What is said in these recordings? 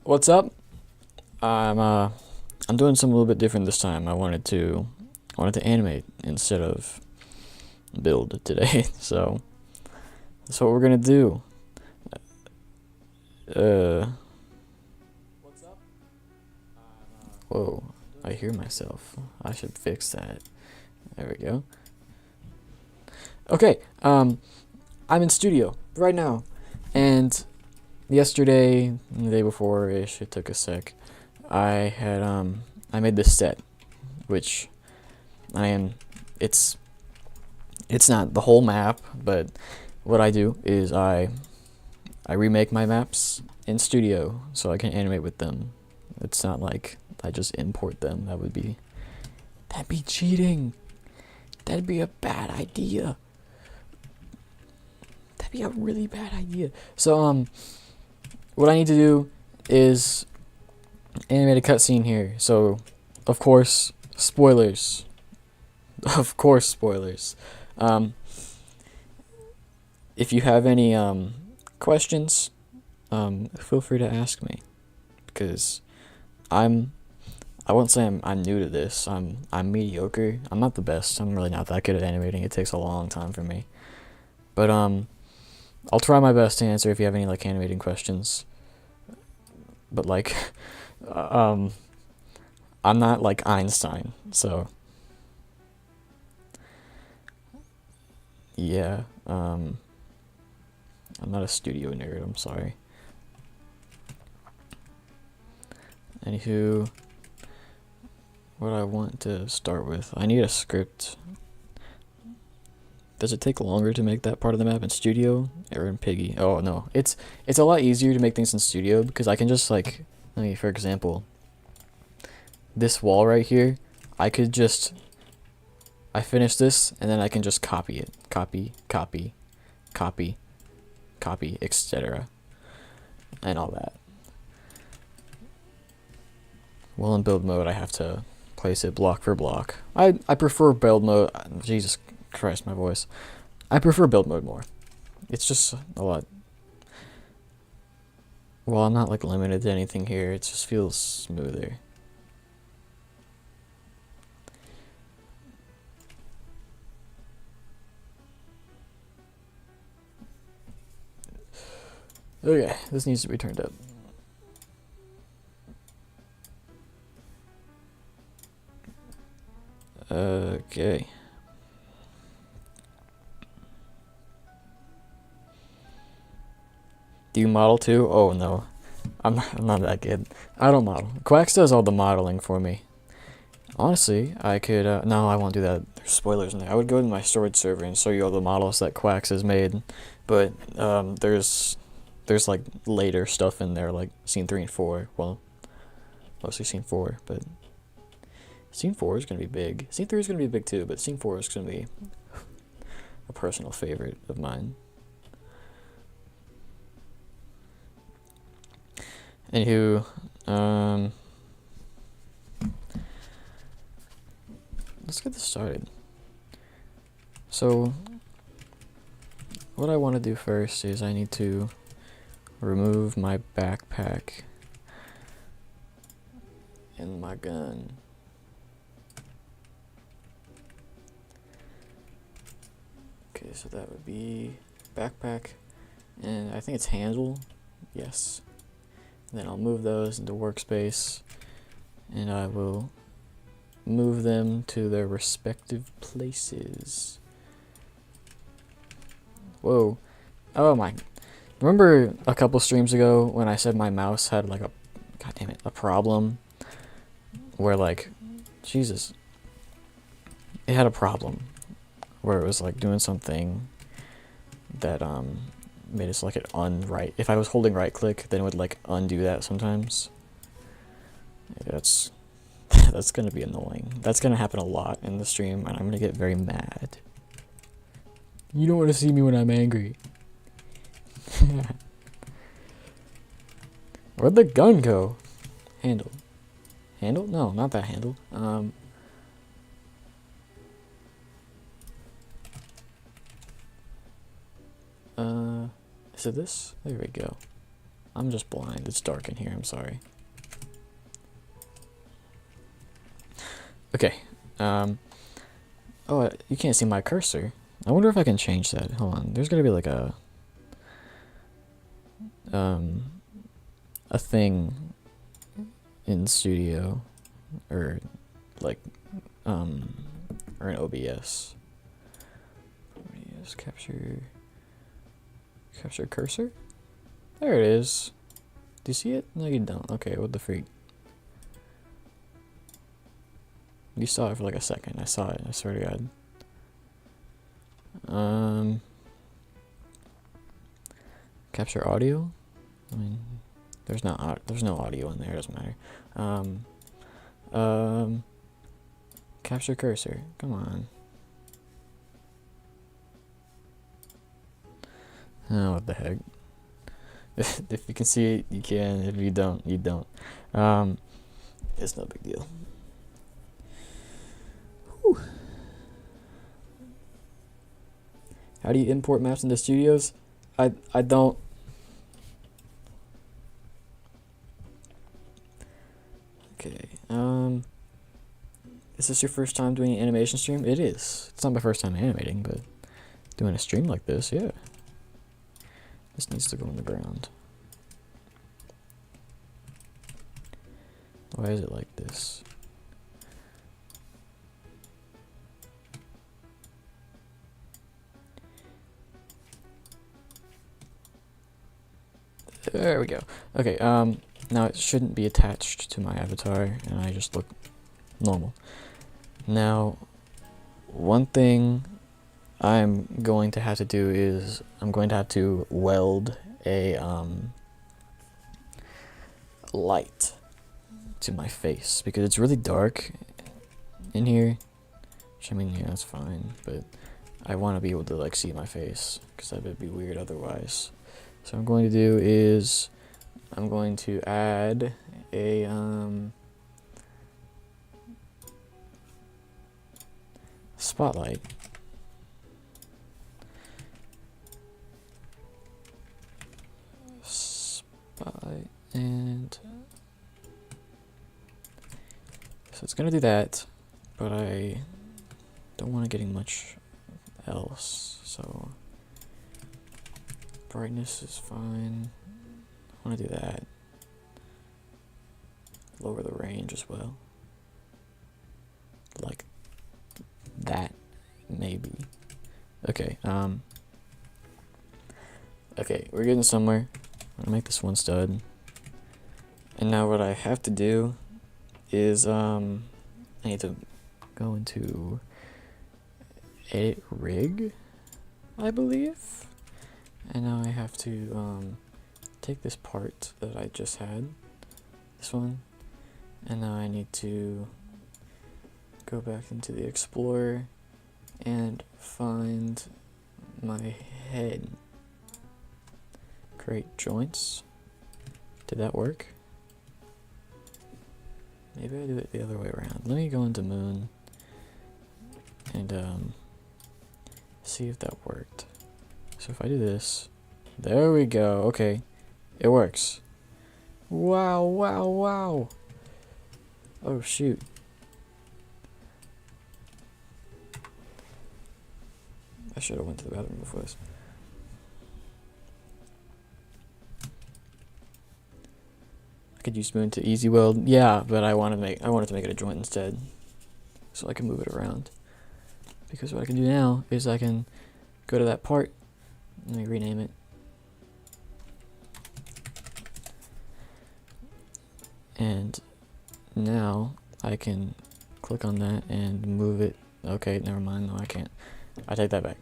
What's up? I'm uh I'm doing something a little bit different this time. I wanted to animate instead of build today. So that's what we're gonna do. Uh Whoa, I hear myself. I should fix that. There we go. Okay, I'm in studio right now. And yesterday, the day before ish, it took a sec. I made this set, which I am it's it's not the whole map, but what I do is I remake my maps in Studio so I can animate with them. It's not like I just import them. That'd be cheating. That'd be a bad idea. That'd be a really bad idea. So what I need to do is animate a cutscene here. So of course spoilers. Of course spoilers. Um if you have any questions, feel free to ask me because I'm I won't say I'm new to this. I'm mediocre. I'm not the best. I'm really not that good at animating. It takes a long time for me. But I'll try my best to answer if you have any like animating questions. But like um I'm not like Einstein. So yeah, I'm not a studio nerd. I'm sorry. Anywho, what I want to start with, I need a script. Does it take longer to make that part of the map in Studio or in Piggy? Oh no, it's a lot easier to make things in Studio because I can just like, let me, for example, this wall right here, I could just, I finish this and then I can just copy it, copy, copy, copy, copy, etc. and all that. Well, in build mode, I have to place it block for block. I prefer build mode. Jesus Christ, my voice. I prefer build mode more. It's just a lot. Well, I'm not like limited to anything here. It just feels smoother. Okay, this needs to be turned up. Okay. Do you model too? Oh no, I'm not that good. I don't model. Quax does all the modeling for me. Honestly, I could. No, I won't do that. There's spoilers in there. I would go to my storage server and show you all the models that Quax has made, but there's like later stuff in there, like scene 3 and 4. Well, mostly scene 4, but scene 4 is gonna be big. Scene 3 is gonna be big too, but scene 4 is gonna be a personal favorite of mine. Anywho, let's get this started. So, what I want to do first is I need to remove my backpack and my gun. Okay, so that would be backpack, and I think it's handle. Yes. And then I'll move those into workspace, and I will move them to their respective places. Whoa. Oh my. Remember a couple streams ago when I said my mouse had like a, god damn it, a problem? Where like, Jesus. It had a problem. Where it was like doing something that made it so like it unright. If I was holding right click, then it would like undo that sometimes. Yeah, that's gonna be annoying. That's gonna happen a lot in the stream, and I'm gonna get very mad. You don't want to see me when I'm angry. Where'd the gun go? Handle. Handle? No, not that handle. Is it this? There we go. I'm just blind. It's dark in here. I'm sorry. Okay. Oh, you can't see my cursor. I wonder if I can change that. Hold on. There's gotta be like a thing in Studio, or like or an OBS. OBS capture cursor. There it is. Do you see it? No, you don't. Okay, what the freak? You saw it for like a second. I saw it. I swear to God. Capture audio. I mean, there's no audio in there. It doesn't matter. Capture cursor. Come on. Oh, what the heck? If you can see it, you can. If you don't, you don't. It's no big deal. Whew. How do you import maps into Studios? I don't. Okay. Is this your first time doing an animation stream? It is. It's not my first time animating, but doing a stream like this, yeah. This needs to go on the ground. Why is it like this? There we go. Okay, now it shouldn't be attached to my avatar, and I just look normal. Now, one thing I'm going to have to do is I'm going to have to weld a light to my face because it's really dark in here. Which, I mean, yeah, that's fine, but I want to be able to like see my face because that would be weird otherwise. So what I'm going to do is I'm going to add a spotlight. And so it's gonna do that, but I don't want to get much else, so brightness is fine. I want to do that. Lower the range as well, like that maybe. Okay, okay, we're getting somewhere. I'm gonna make this one stud. And now what I have to do is I need to go into edit rig, I believe. And now I have to take this part that I just had, this one, and now I need to go back into the Explorer and find my head. Create joints. Did that work? Maybe I do it the other way around. Let me go into Moon and see if that worked. So if I do this, there we go. Okay, it works. Wow, wow, wow. Oh shoot. I should have went to the bathroom before this. I could use Moon to easy weld, yeah, but I wanted to make it a joint instead, so I can move it around. Because what I can do now is I can go to that part. Let me rename it. And now I can click on that and move it. Okay, never mind. No, I can't. I take that back.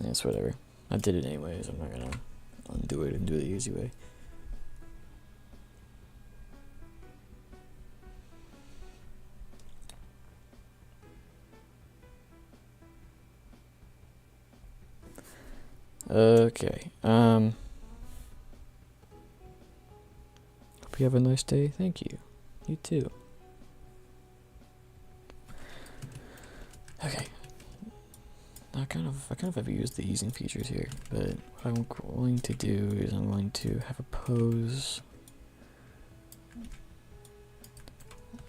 It's whatever. I did it anyways. I'm not gonna undo it and do it the easy way. Okay. Hope you have a nice day. Thank you. You too. Okay. I kind of have used the easing features here, but what I'm going to do is I'm going to have a pose.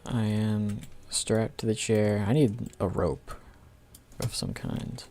I am strapped to the chair. I need a rope of some kind.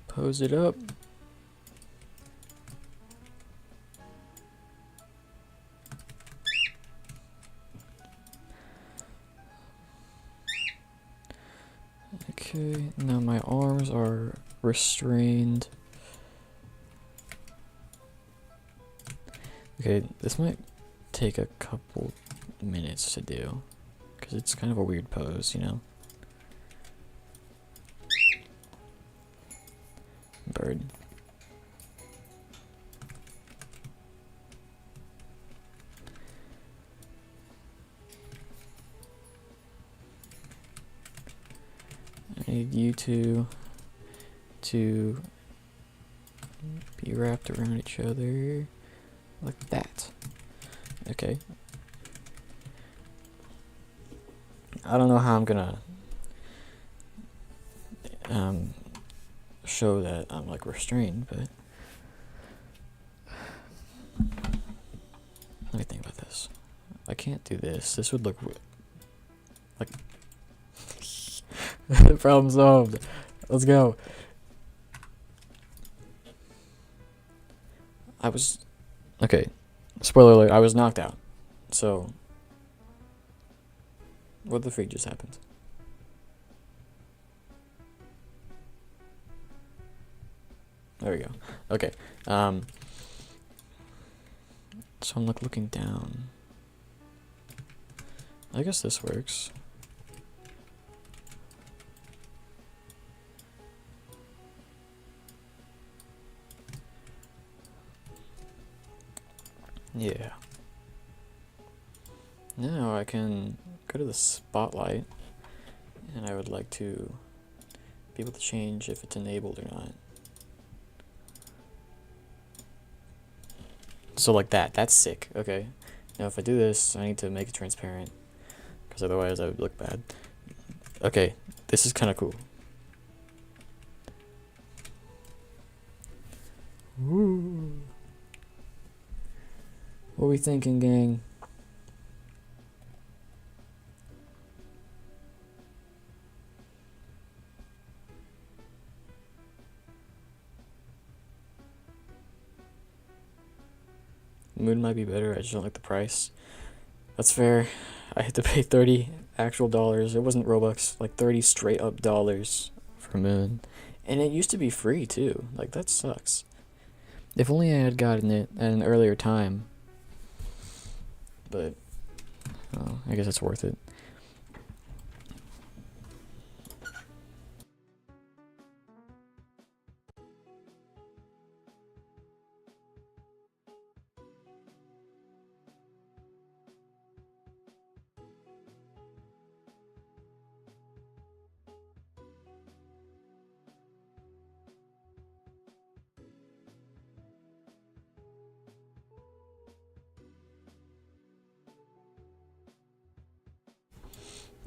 Pose it up. Okay, now my arms are restrained. Okay, this might take a couple minutes to do, because it's kind of a weird pose, you know? Bird. I need you two to be wrapped around each other like that. Okay. I don't know how I'm gonna show that I'm like restrained, but let me think about this. I can't do this. This would look like problem solved. Let's go. Okay. Spoiler alert, I was knocked out. So what the freak just happened? There we go. Okay. So I'm like looking down. I guess this works. Yeah. Now I can go to the spotlight, and I would like to be able to change if it's enabled or not. So like that. That's sick. Okay. Now if I do this, I need to make it transparent, because otherwise I would look bad. Okay. This is kind of cool. Woo. What we thinking, gang? Mood might be better. I just don't like the price. That's fair. I had to pay 30 actual dollars. It wasn't Robux. Like 30 straight up dollars for Moon. And it used to be free too. Like that sucks. If only I had gotten it at an earlier time. But oh, I guess it's worth it.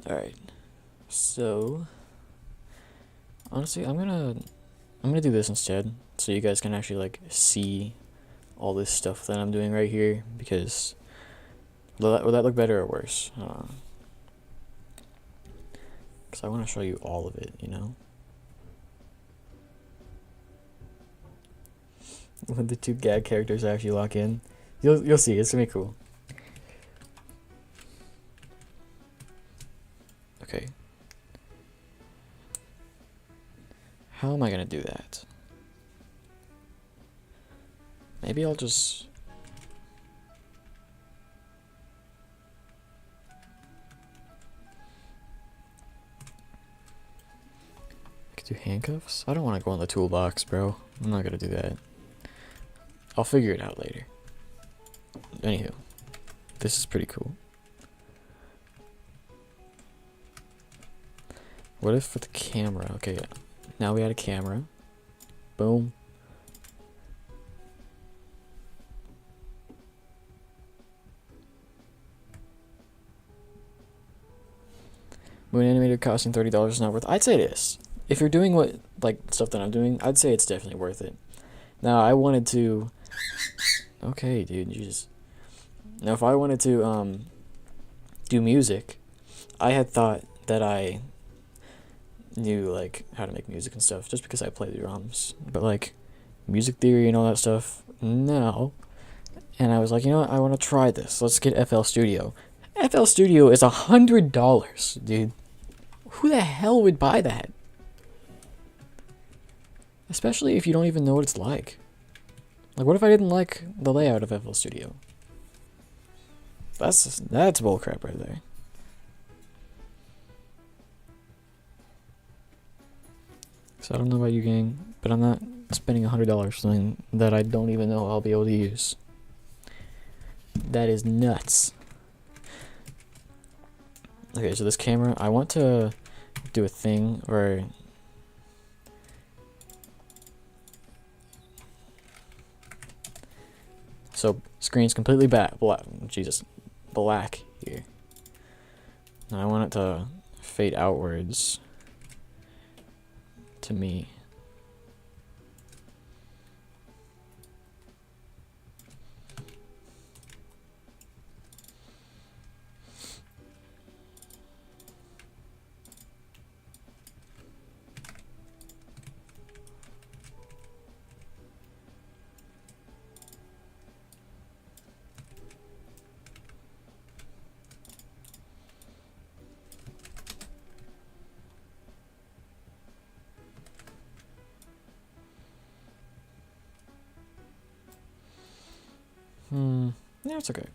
Alright. So honestly, I'm gonna do this instead, so you guys can actually like see all this stuff that I'm doing right here, because will that look better or worse? Because I want to show you all of it, you know? When the two gag characters actually lock in, you'll see. It's gonna be cool. Okay. How am I gonna do that? Maybe I'll just... I could do handcuffs. I don't want to go in the toolbox, bro. I'm not gonna do that. I'll figure it out later. Anywho, this is pretty cool. What if with the camera? Okay, now we had a camera. Boom. Moon animator costing $30 is not worth it. I'd say it is. If you're doing what like stuff that I'm doing, I'd say it's definitely worth it. Now I wanted to. Okay, dude, Jesus. Now if I wanted to do music, I had thought that I knew like how to make music and stuff just because I play the drums. But like music theory and all that stuff, no. And I was like, you know what? I want to try this. Let's get FL Studio. FL Studio is $100, dude. Who the hell would buy that? Especially if you don't even know what it's like. Like, what if I didn't like the layout of FL Studio? That's bullcrap right there. So I don't know about you, gang, but I'm not spending $100 for something that I don't even know I'll be able to use. That is nuts. Okay, so this camera, I want to do a thing where so screen's completely black here. Now I want it to fade outwards to me. Yeah, it's okay.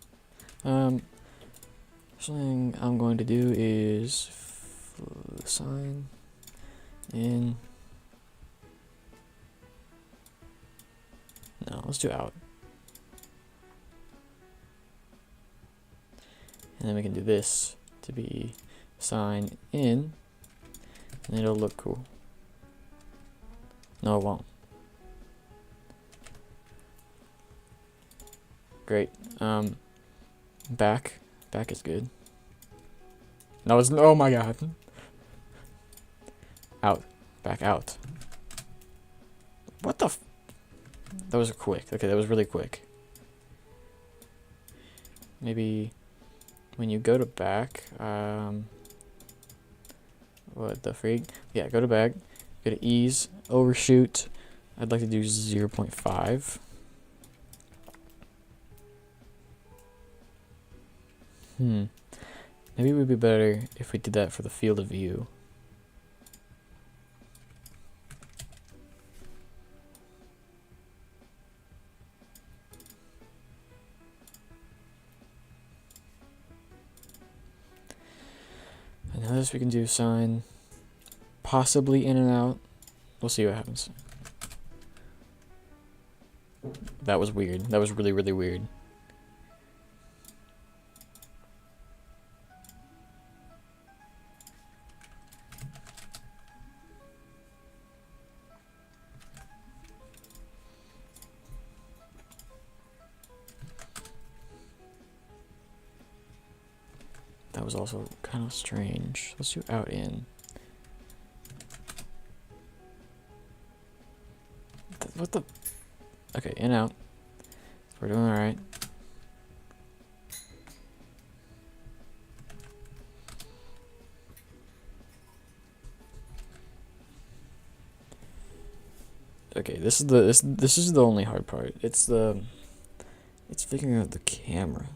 Something I'm going to do is sign in. No, let's do out. And then we can do this to be sign in, and it'll look cool. No, it won't. Great. Back is good. No, it's oh my god. Out, back out. What the? That was quick. Okay, that was really quick. Maybe when you go to back, what the freak? Yeah, go to back. Go to ease, overshoot. I'd like to do 0.5. Maybe it would be better if we did that for the field of view. And now this we can do sign, possibly in and out. We'll see what happens. That was weird. That was really, really weird. That was also kind of strange. Let's do out in. What the? Okay, in out. We're doing all right. Okay, this is the only hard part. It's figuring out the camera.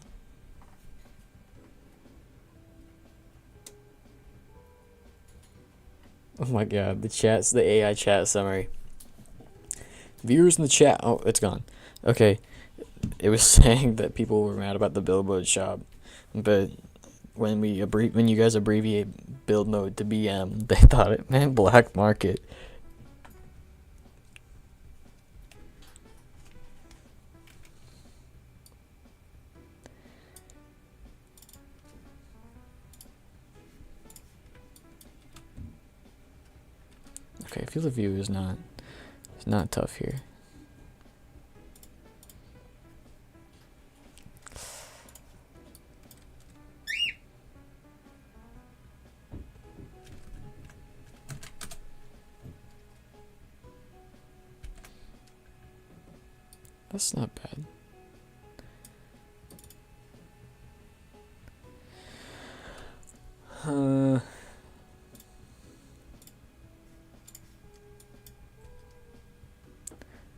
Oh my god, the AI chat summary. Viewers in the chat. Oh, it's gone. Okay. It was saying that people were mad about the billboard shop, but when you guys abbreviate build mode to BM, they thought it meant black market. Okay, field of view is not tough here. That's not bad.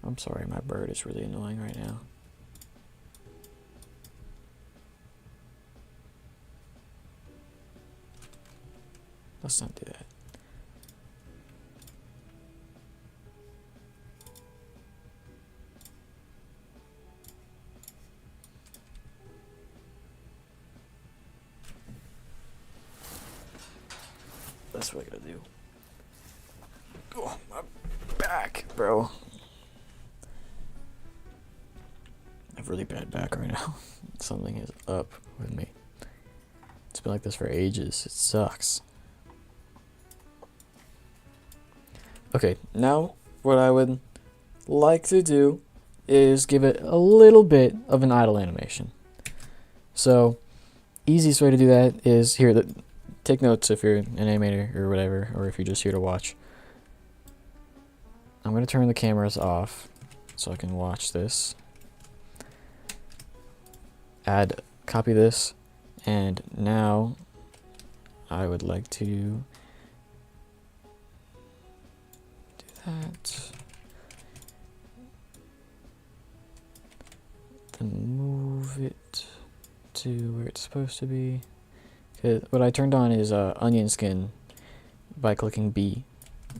I'm sorry, my bird is really annoying right now. Let's not do that. That's what I gotta do. Oh, my back, bro. I have really bad back right now. Something is up with me. It's been like this for ages. It sucks. Okay, now what I would like to do is give it a little bit of an idle animation. So, easiest way to do that is here. Take notes if you're an animator or whatever, or if you're just here to watch. I'm going to turn the cameras off so I can watch this. Copy this, and now I would like to do that. Then move it to where it's supposed to be. What I turned on is onion skin by clicking B,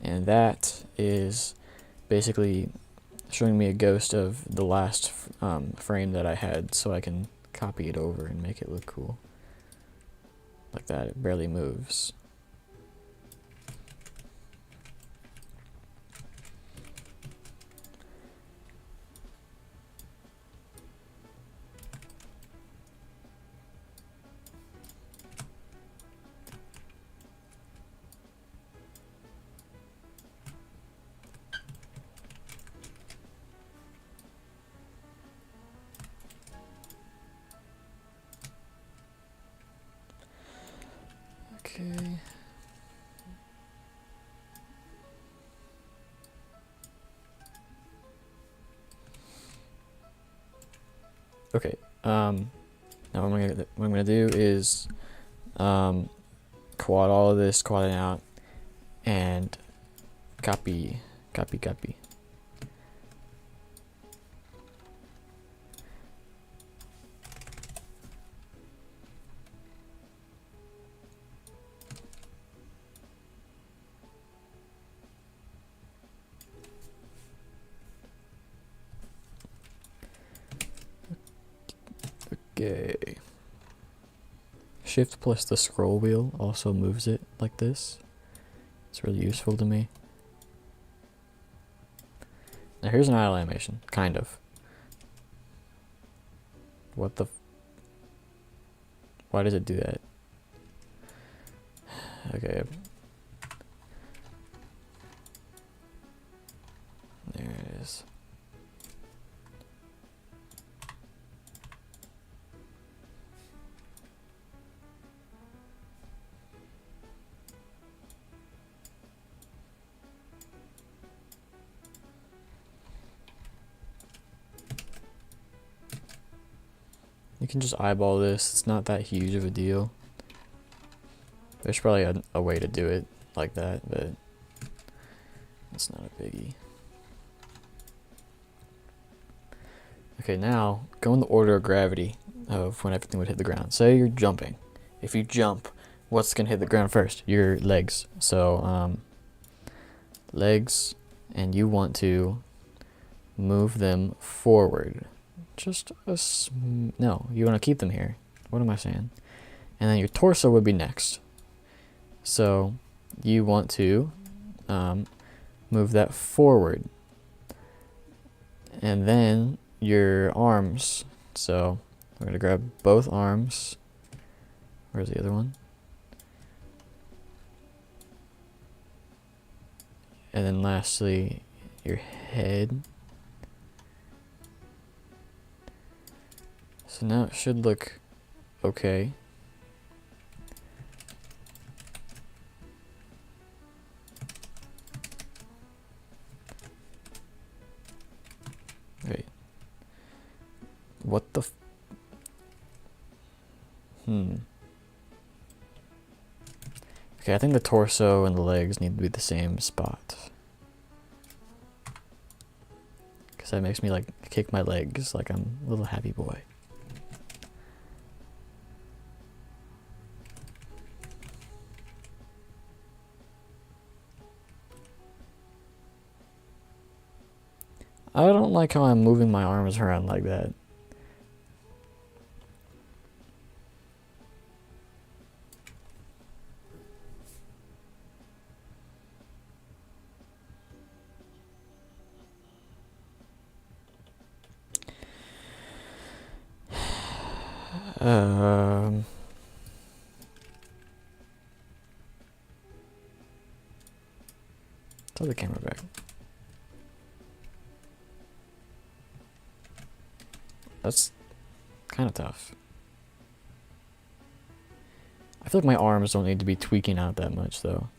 and that is basically showing me a ghost of the last frame that I had, so I can copy it over and make it look cool. Like that, it barely moves. Okay. Okay. Now what I'm gonna do is quad all of this, quad it out, and copy. Okay. Shift plus the scroll wheel also moves it like this. It's really useful to me. Now here's an idle animation, kind of. What the? Why does it do that? Okay. There it is. You can just eyeball this. It's not that huge of a deal. There's probably a way to do it like that, but it's not a biggie. Okay, now go in the order of gravity of when everything would hit the ground. Say you're jumping. If you jump, what's gonna hit the ground first? Your legs. So legs, and you want to move them forward. Just no, you want to keep them here. What am I saying? and then your torso would be next. So you want to move that forward, and then your arms. So we're gonna grab both arms. Where's the other one? And then lastly, your head. So now it should look okay. Wait. What the Okay, I think the torso and the legs need to be the same spot. Because that makes me like kick my legs like I'm a little happy boy. I don't like how I'm moving my arms around like that. Throw the camera back. That's kind of tough. I feel like my arms don't need to be tweaking out that much, though.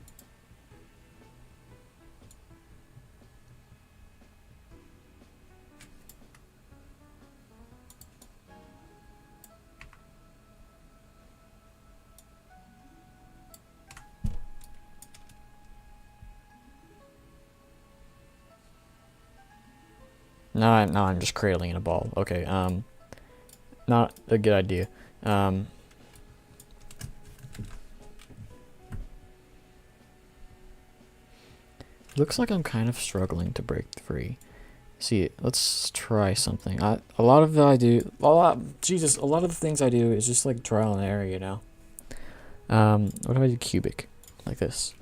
Now I'm just cradling in a ball. Okay, not a good idea. Looks like I'm kind of struggling to break free. See, let's try something. A lot of the things I do is just like trial and error, you know. What if I do cubic, like this?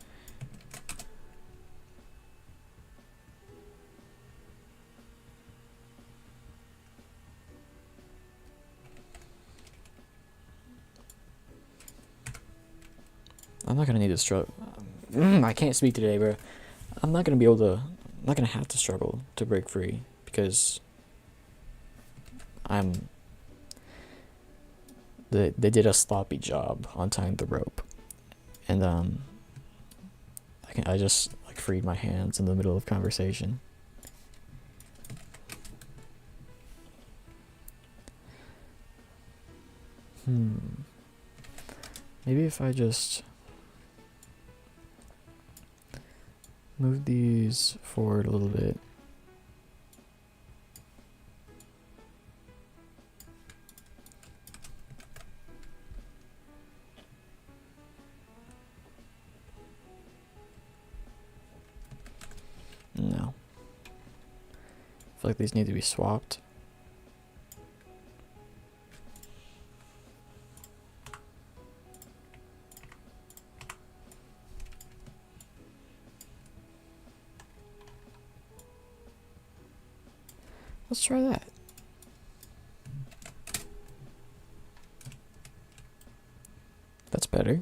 I'm not gonna need to struggle. I can't speak today, bro. I'm not gonna be able to. I'm not gonna have to struggle to break free because they did a sloppy job on tying the rope, and I just like freed my hands in the middle of conversation. Maybe if I just move these forward a little bit. No. I feel like these need to be swapped. Let's try that. That's better.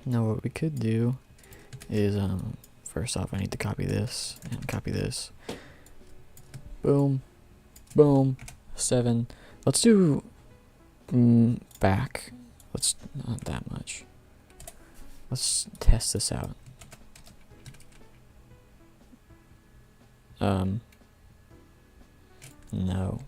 Now what we could do is first off I need to copy this and copy this. Boom. Boom. 7. Let's do back. Let's not that much. Let's test this out. No.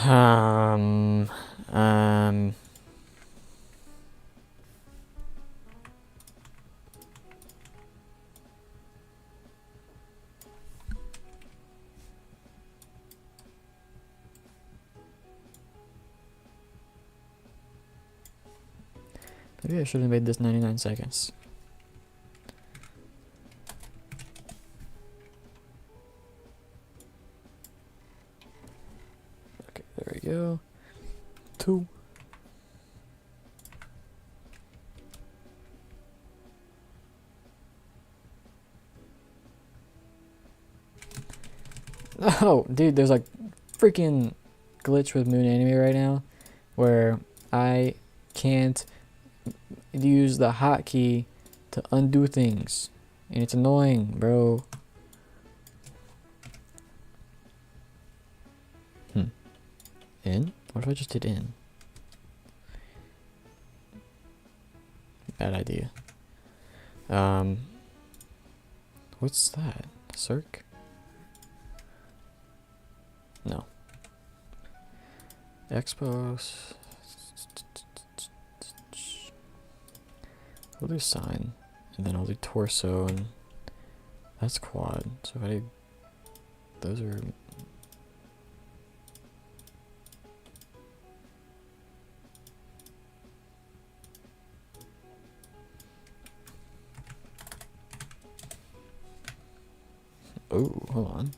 Um. Maybe I should have made this 99 seconds. Okay, there we go. 2. Oh, dude, there's like freaking glitch with Moon Anime right now where I can't use the hotkey to undo things. And it's annoying, bro. In? What if I just did in? Bad idea. What's that? Circ? No. Expos. I'll do sign, and then I'll do torso, and that's quad. So if I do, those are. Oh, hold on.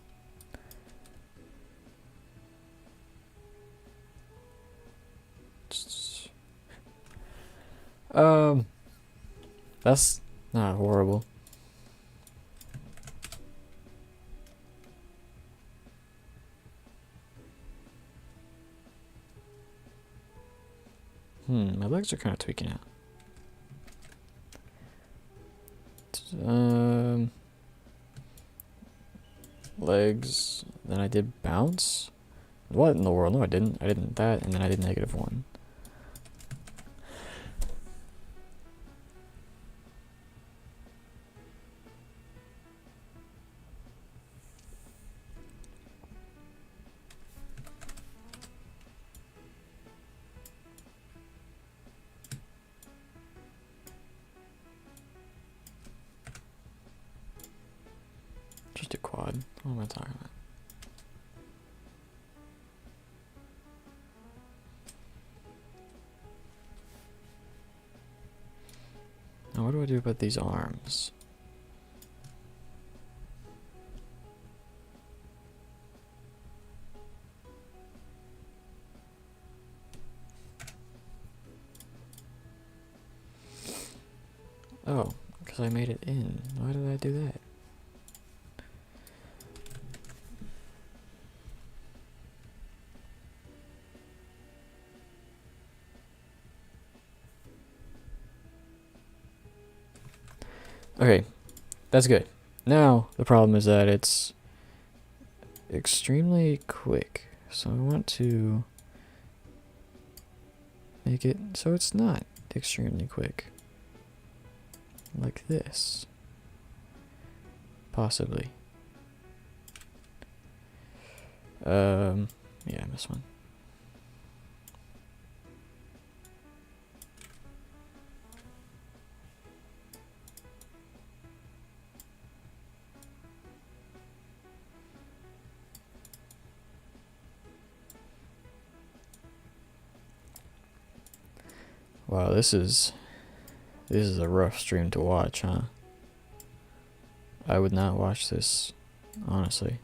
That's not horrible. My legs are kind of tweaking out. Legs. Then I did bounce. What in the world? No, I didn't. I didn't that, and then I did -1. Just a quad. What am I talking about? Now what do I do about these arms? Oh, because I made it in. Why did I do that? Okay, that's good. Now, the problem is that it's extremely quick. So I want to make it so it's not extremely quick. Like this. Possibly. Yeah, I missed one. Wow, this is a rough stream to watch, huh? I would not watch this, honestly.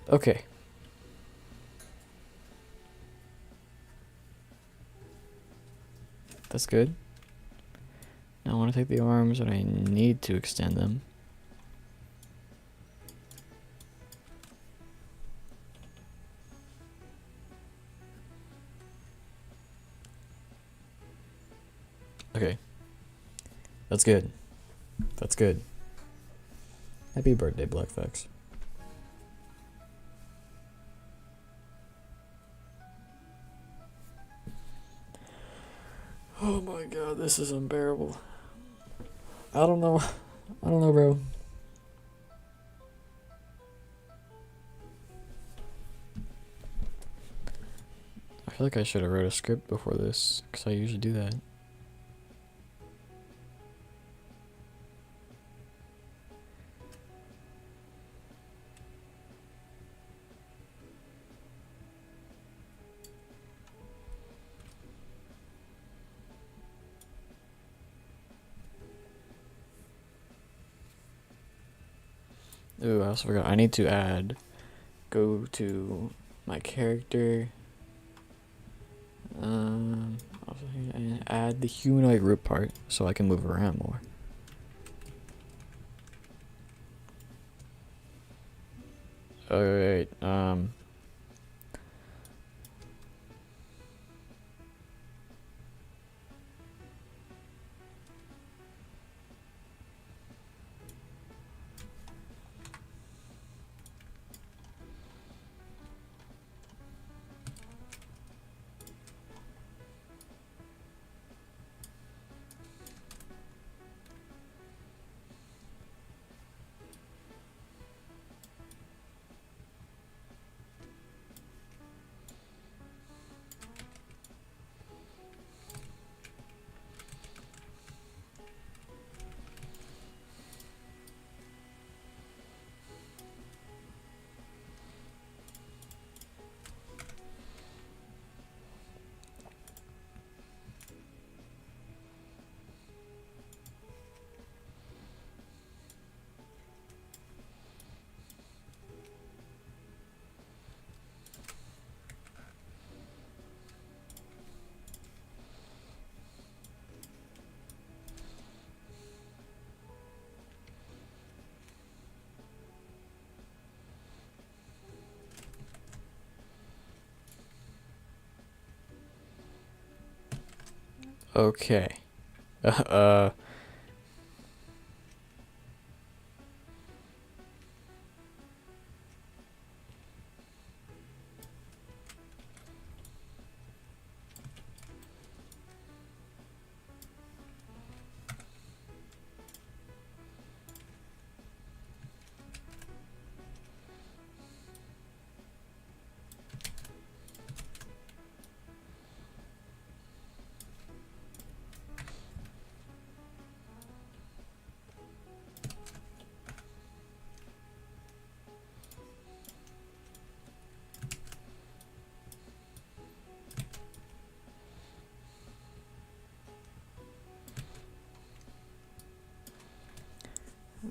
Okay. That's good. Now I want to take the arms and I need to extend them. Okay. That's good. That's good. Happy birthday, Blackfax. Oh my god, this is unbearable. I don't know. I don't know, bro. I feel like I should have wrote a script before this, because I usually do that. Ooh, I also forgot. I need to go to my character. Also and add the humanoid root part so I can move around more. Alright, okay. uh,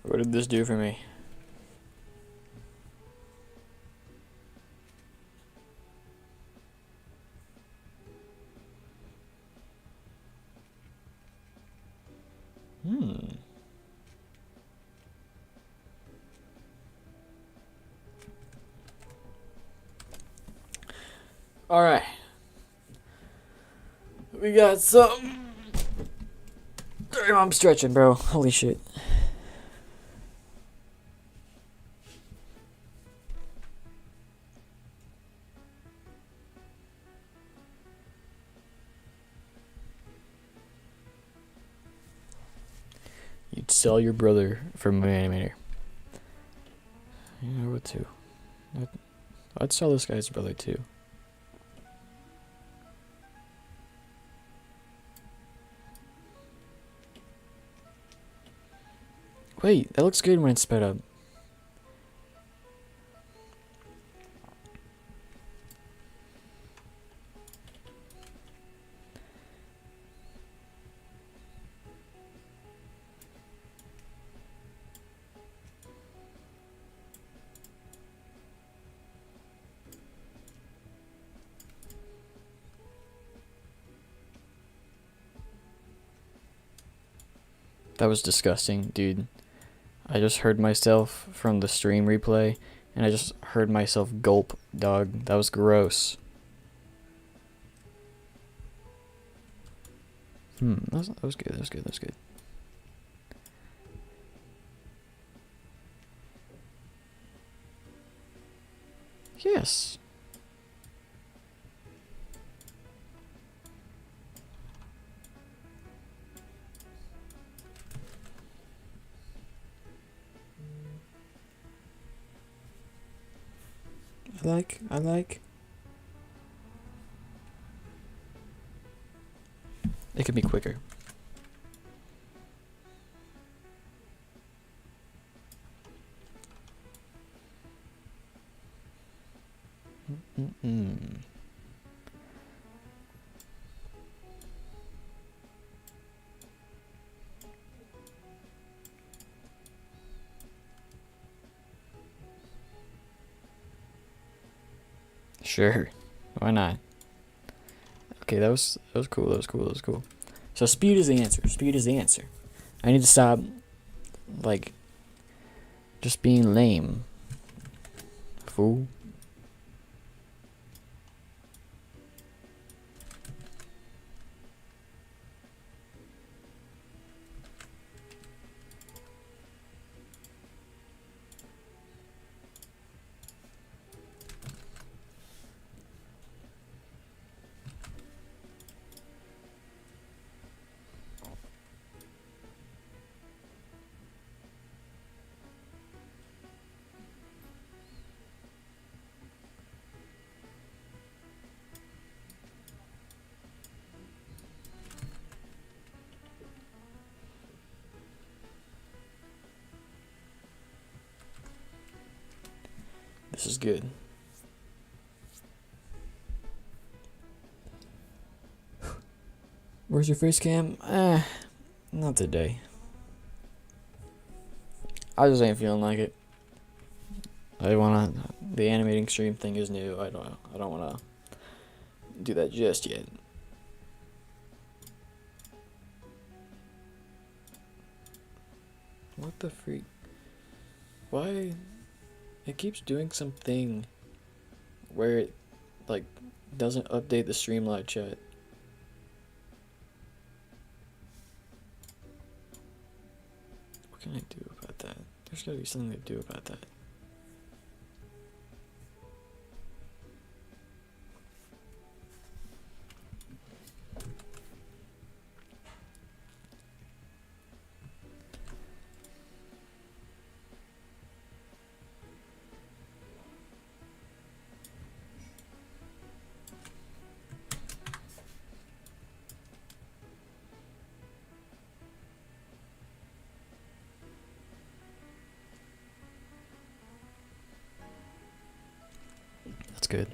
what did this do for me? Alright. We got some. I'm stretching, bro. Holy shit. You'd sell your brother for my animator. You know what too. I'd sell this guy's brother too. Wait, that looks good when it's sped up. That was disgusting, dude. I just heard myself from the stream replay, and I just heard myself gulp, dog. That was gross. That was good, that was good, that was good. Yes. I like. It can be quicker. Sure, why not? Okay, that was cool. That was cool. That was cool. So speed is the answer. Speed is the answer. I need to stop, like, just being lame. Fool. This is good. Where's your face cam? Not today. I just ain't feeling like it. I wanna. The animating stream thing is new. I don't wanna do that just yet. What the freak? Why? It keeps doing something where it, like, doesn't update the Streamlabs chat. What can I do about that? There's gotta be something to do about that. That's good.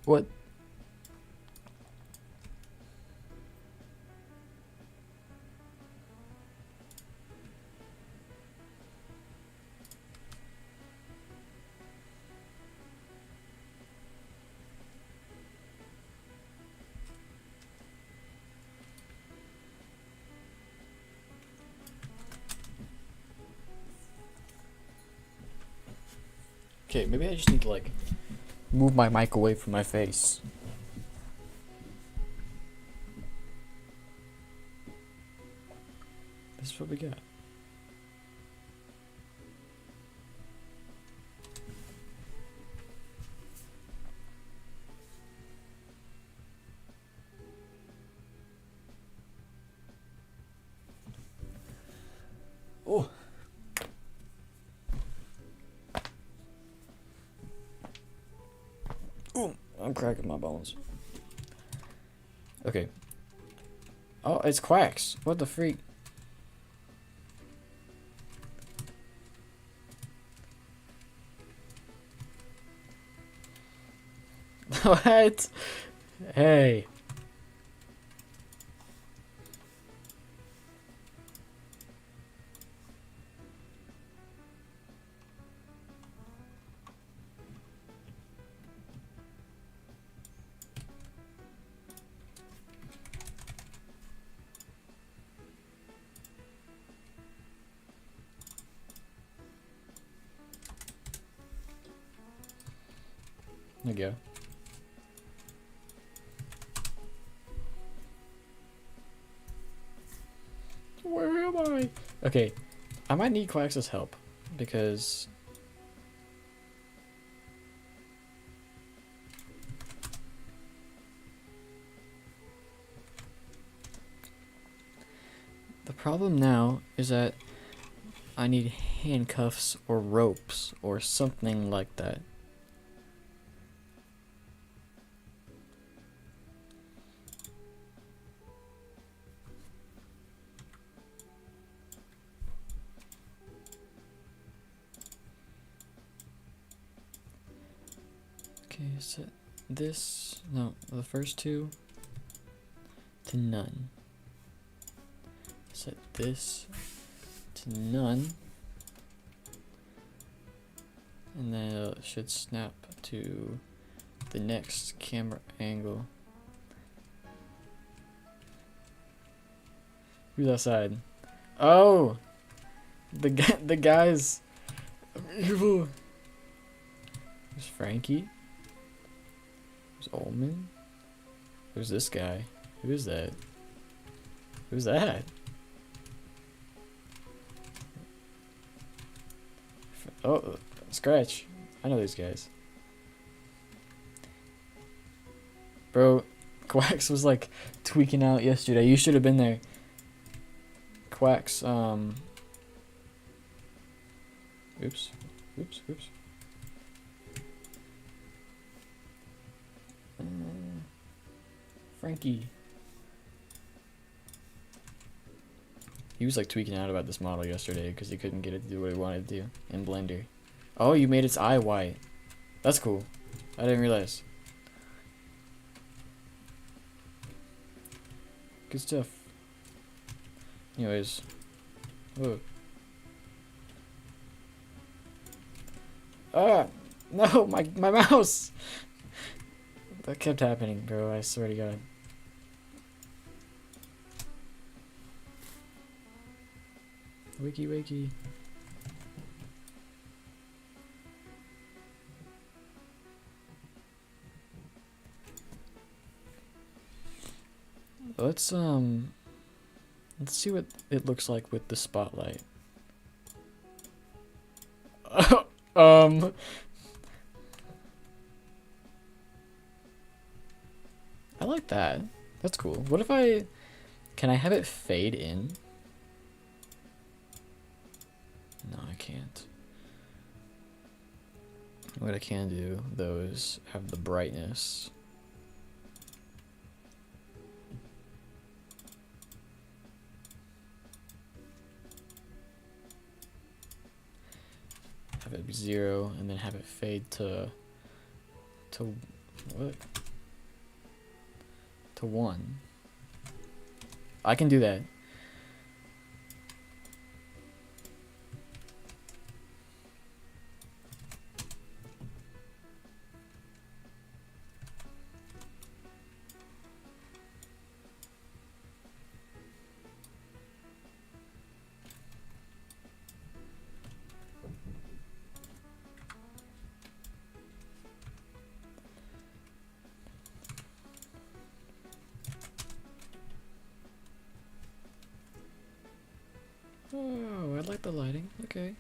What? Okay, maybe I just need to, like, move my mic away from my face. This is what we got. Oh. Ooh, I'm cracking my bones. Okay. Oh, it's Quacks. What the freak? What? Hey. There you go. Where am I? Okay, I might need Quax's help because the problem now is that I need handcuffs or ropes or something like that. Okay, set this, no, the first two to none. Set this to none. And then it should snap to the next camera angle. Who's outside? Oh! The guys. Evil. There's Frankie. There's Ullman. Who's this guy? Who is that? Who's that? Oh, Scratch. I know these guys. Bro, Quacks was like tweaking out yesterday. You should have been there. Quacks, oops. Frankie. He was like tweaking out about this model yesterday because he couldn't get it to do what he wanted to do in Blender. Oh, you made its eye white. That's cool. I didn't realize. Good stuff. Anyways. Whoa. Ah! No, my mouse! That kept happening, bro. I swear to God. Wakey, wakey. Let's see what it looks like with the spotlight. I like that. That's cool. What if can I have it fade in? No, I can't. What I can do, though, is have the brightness. Have it be 0, and then have it fade to what? To 1. I can do that. Oh, I like the lighting. Okay.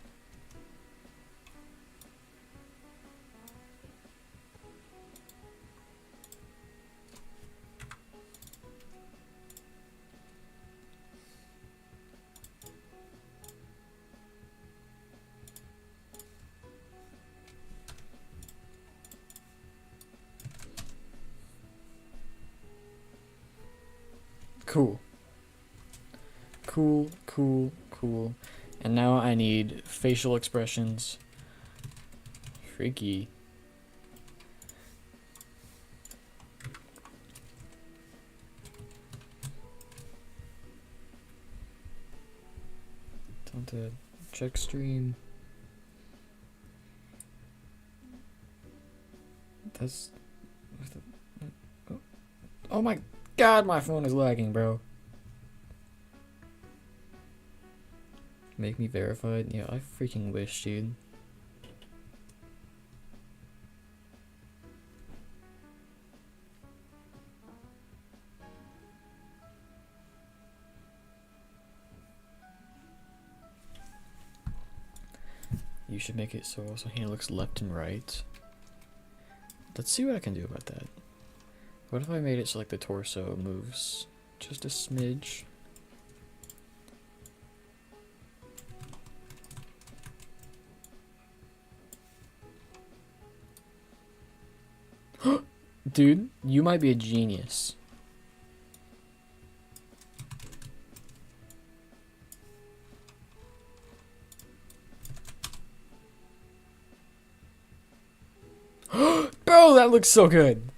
Cool. Cool, cool, cool. And now I need facial expressions. Freaky. Time to check stream. That's... Oh my god, my phone is lagging, bro. Make me verified? Yeah, I freaking wish, dude. You should make it so also he looks left and right. Let's see what I can do about that. What if I made it so like the torso moves just a smidge? Dude, you might be a genius. Bro, that looks so good.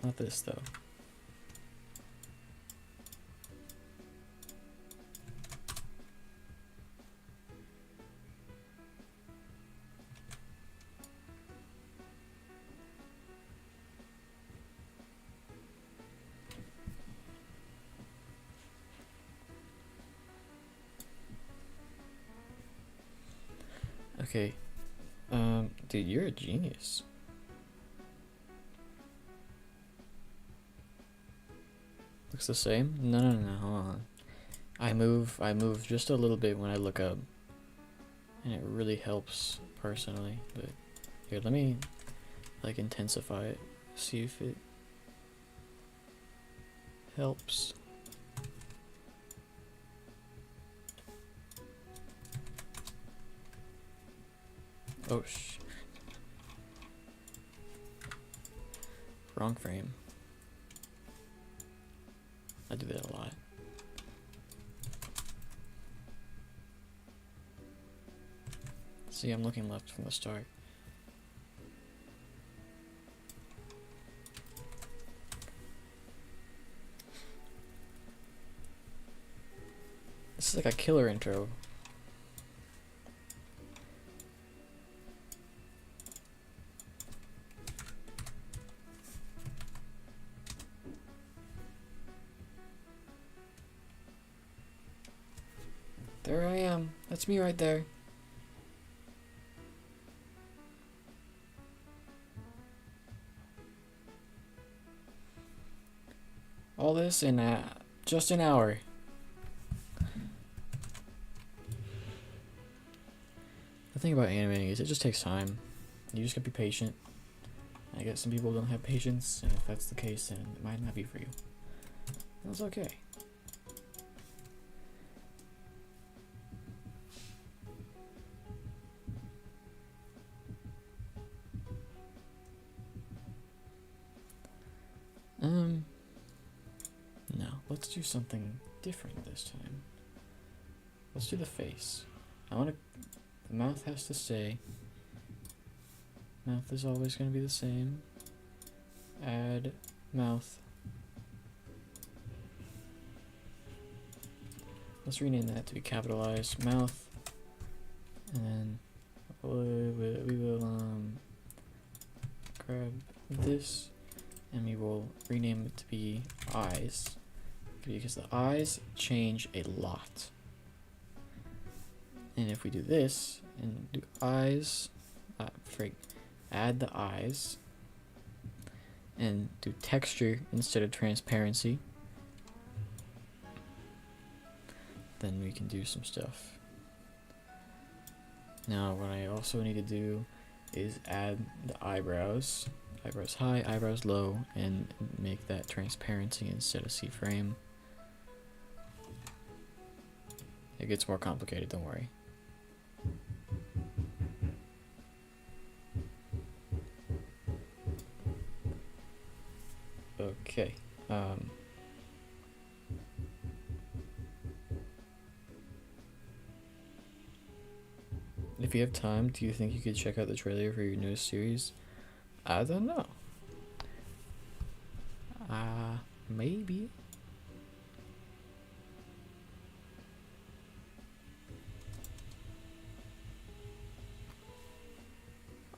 Not this though. Okay. Dude, you're a genius. Looks the same? No, hold on. I move just a little bit when I look up. And it really helps personally. But here, let me like intensify it. See if it helps. Oh sh. Wrong frame. I do that a lot. See, I'm looking left from the start. This is like a killer intro. There I am. That's me right there. All this in just an hour. The thing about animating is it just takes time. You just gotta be patient. I guess some people don't have patience, and if that's the case, then it might not be for you. That's okay. No, let's do something different this time. Let's do the face. The mouth has to stay. Mouth is always going to be the same. Add mouth. Let's rename that to be capitalized mouth. And then we will grab this and we will rename it to be eyes, because the eyes change a lot. And if we do this and do eyes, add the eyes and do texture instead of transparency, then we can do some stuff. Now what I also need to do is add the eyebrows. Eyebrows high, eyebrows low, and make that transparency instead of C-frame. It gets more complicated, don't worry. Okay. If you have time, do you think you could check out the trailer for your newest series? I don't know. Maybe.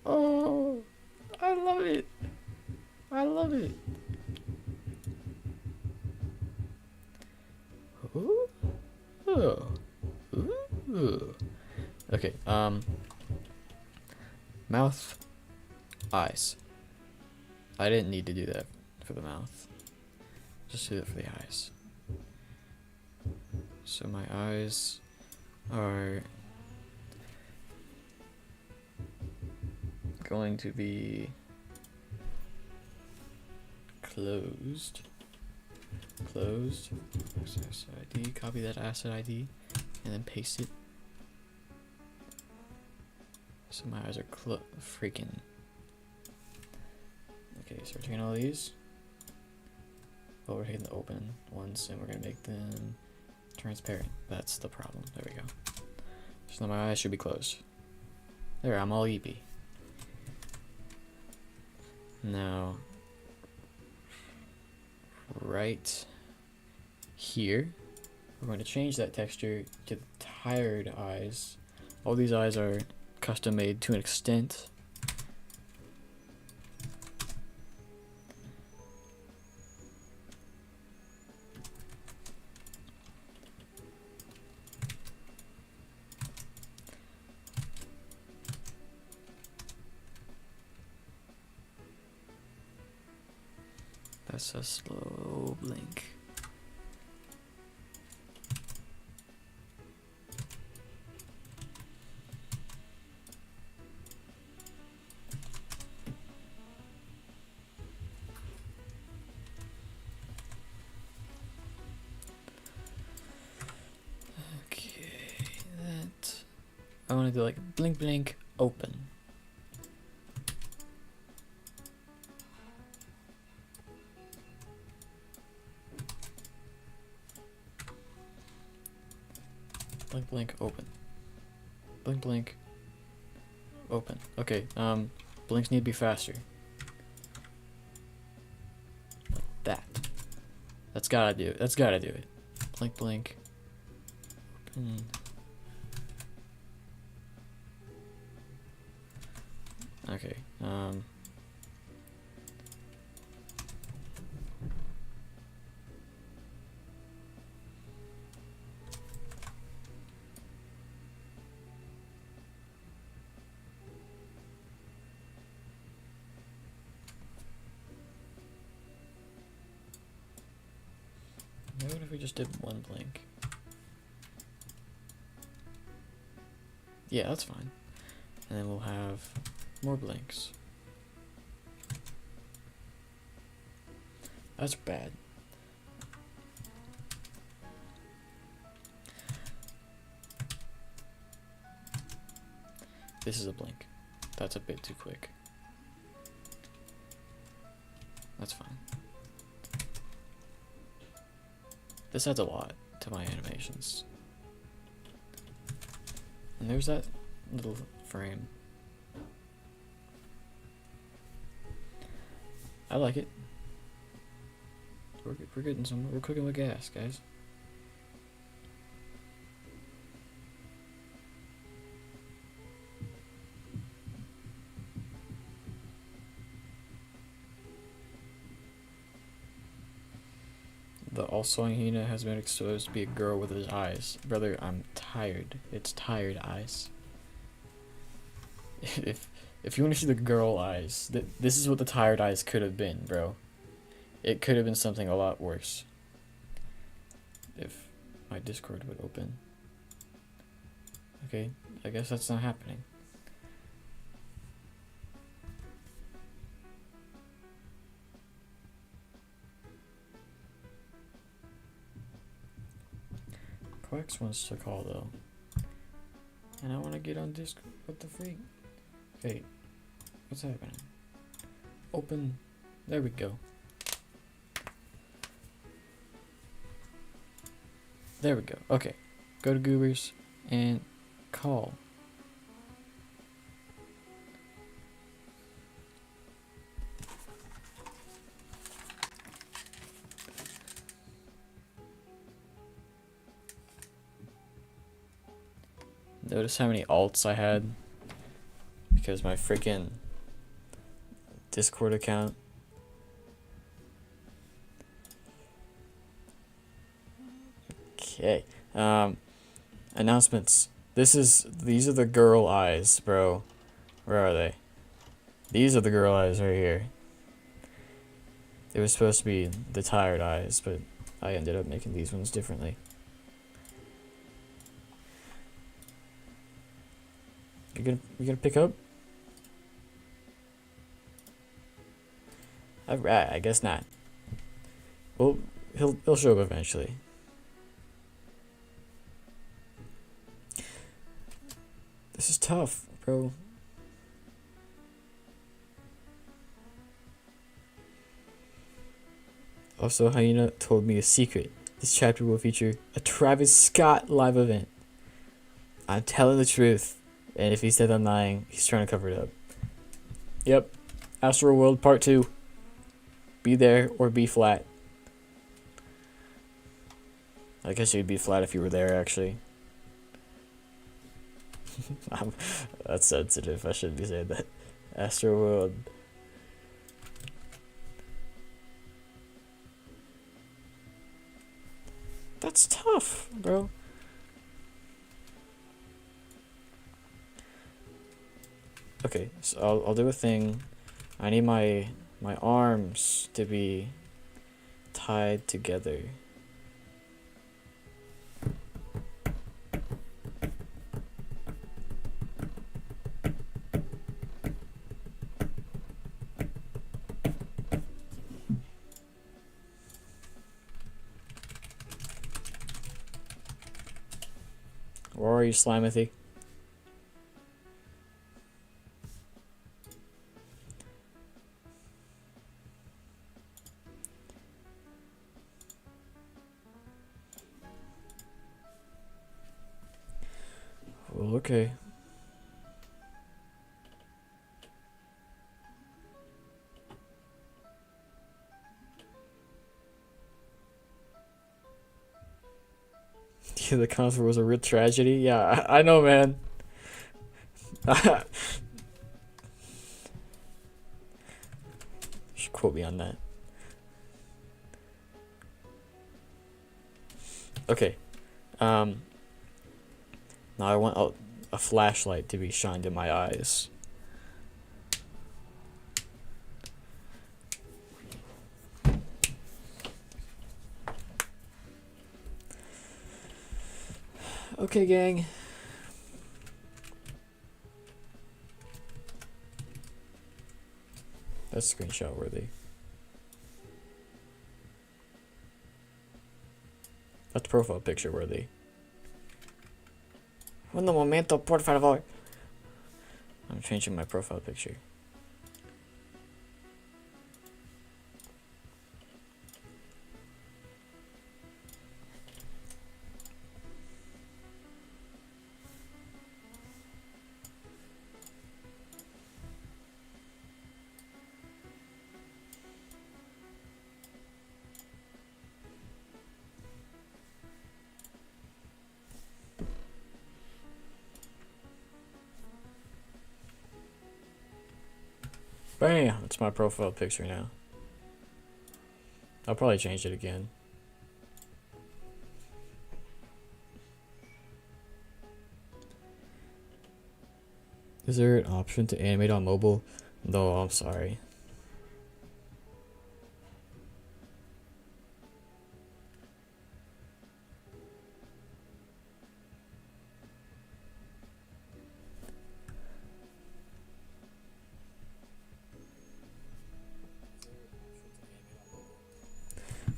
Oh, I love it. I love it. Ooh. Ooh. Ooh. Okay, mouth, eyes. I didn't need to do that for the mouth. Just do it for the eyes. So my eyes are going to be closed. Closed. Access ID. Copy that asset ID, and then paste it. So my eyes are freaking. Okay, so we're taking all these. Oh, we're taking the open ones, and we're gonna make them transparent. That's the problem. There we go. So now my eyes should be closed. There, I'm all EP. Now, right here, we're going to change that texture to the tired eyes. All these eyes are custom made to an extent. That's a slow blink. Okay, that I want to do like blink blink open. Blink blink open. Blink blink open. Okay, blinks need to be faster. Like that. That's gotta do it. That's gotta do it. Blink blink open. Okay, what if we just did one blink? Yeah, that's fine. And then we'll have more blinks. That's bad. This is a blink. That's a bit too quick. That's fine. This adds a lot to my animations. And there's that little frame. I like it. We're getting some. We're cooking with gas, guys. The all-sawing hyena has been exposed to be a girl with his eyes. Brother, I'm tired. It's tired eyes. If you want to see the girl eyes, this is what the tired eyes could have been, bro. It could have been something a lot worse. If my Discord would open. Okay, I guess that's not happening. Quex wants to call though. And I want to get on Discord. What the freak? Okay. What's happening? Open. There we go. There we go. Okay. Go to Goobers and call. Notice how many alts I had because my freaking Discord account. Okay. Announcements. These are the girl eyes, bro. Where are they? These are the girl eyes right here. It was supposed to be the tired eyes, but I ended up making these ones differently. You gonna pick up? Alright, I guess not. Well, he'll show up eventually. This is tough, bro. Also, Hyena told me a secret. This chapter will feature a Travis Scott live event. I'm telling the truth. And if he said I'm lying, he's trying to cover it up. Yep. Astro World Part 2. Be there or be flat. I guess you'd be flat if you were there, actually. That's sensitive. I shouldn't be saying that. Astro World. That's tough, bro. Okay, so I'll do a thing. I need my arms to be tied together. Where are you, Slimathy? Well, okay. Yeah, the concert was a real tragedy. Yeah, I know, man. You should quote me on that. Okay. Now I want a flashlight to be shined in my eyes. Okay, gang. That's screenshot worthy. That's profile picture worthy. Un momento, por favor. I'm changing my profile picture. Bam! It's my profile picture now. I'll probably change it again. Is there an option to animate on mobile? No, I'm sorry.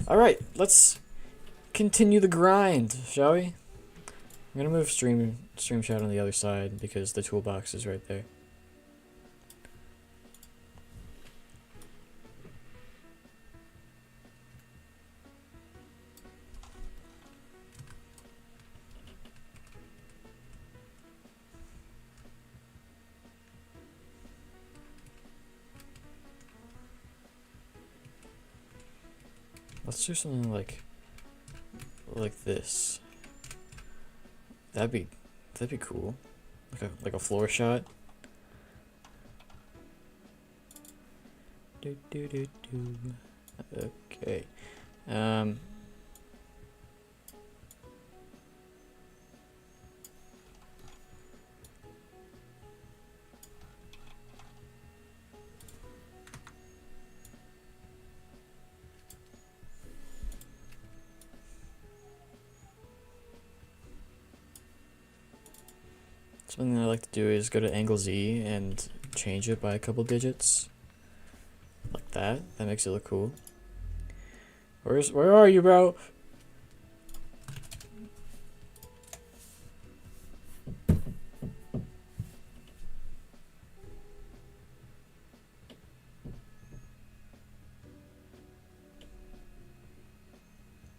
Alright, let's continue the grind, shall we? I'm gonna move stream shot on the other side because the toolbox is right there. Let's do something like this. That'd be cool. Like a floor shot. Do do do do. Okay. Something I like to do is go to angle Z and change it by a couple digits. Like that. That makes it look cool. Where are you, bro?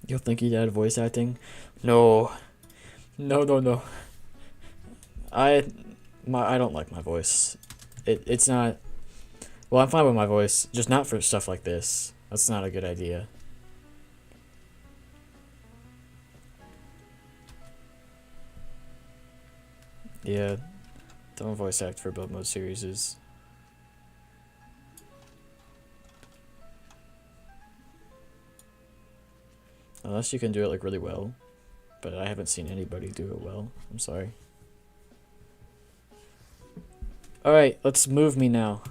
You'll think he'd add voice acting? No. No. I don't like my voice. It's not. Well, I'm fine with my voice, just not for stuff like this. That's not a good idea. Yeah, don't voice act for build mode series. Unless you can do it like really well, but I haven't seen anybody do it well. I'm sorry. Alright, let's move me now.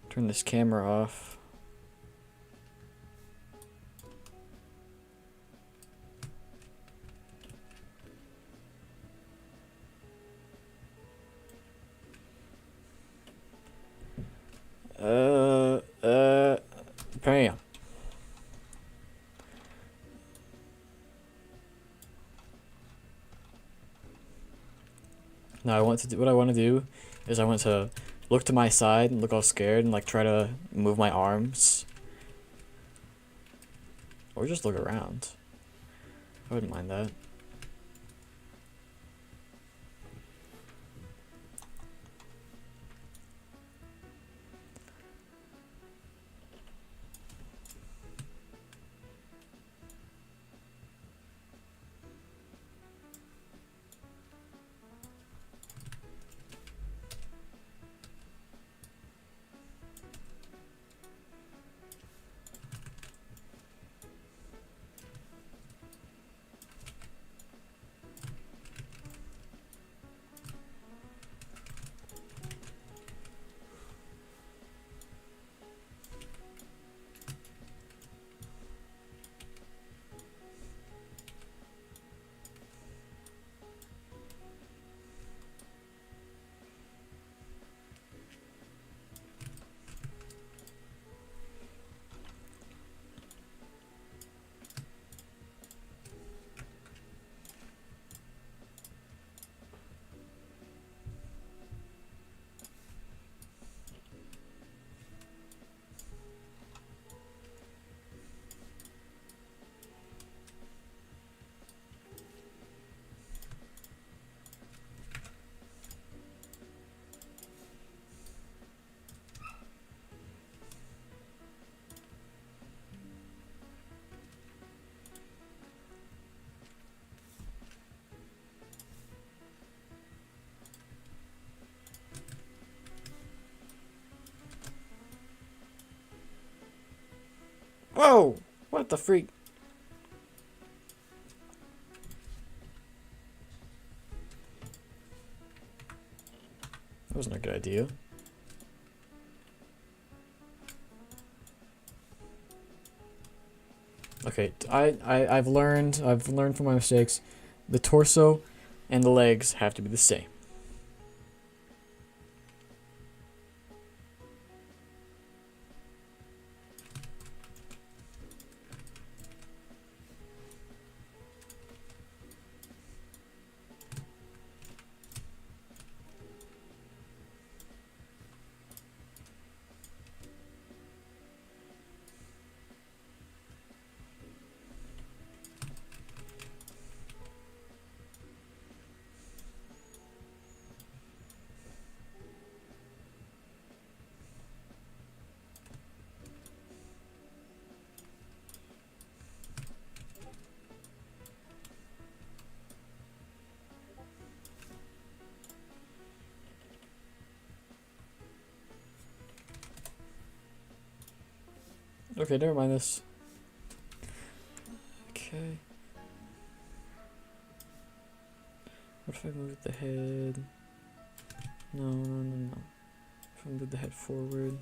Turn this camera off. Bam. Now what I want to do is I want to look to my side and look all scared and like try to move my arms. Or just look around. I wouldn't mind that. Whoa! What the freak? That wasn't a good idea. Okay, I've learned from my mistakes. The torso and the legs have to be the same. Okay, never mind this. Okay. What if I move the head? No, no, no, no. If I move the head forward.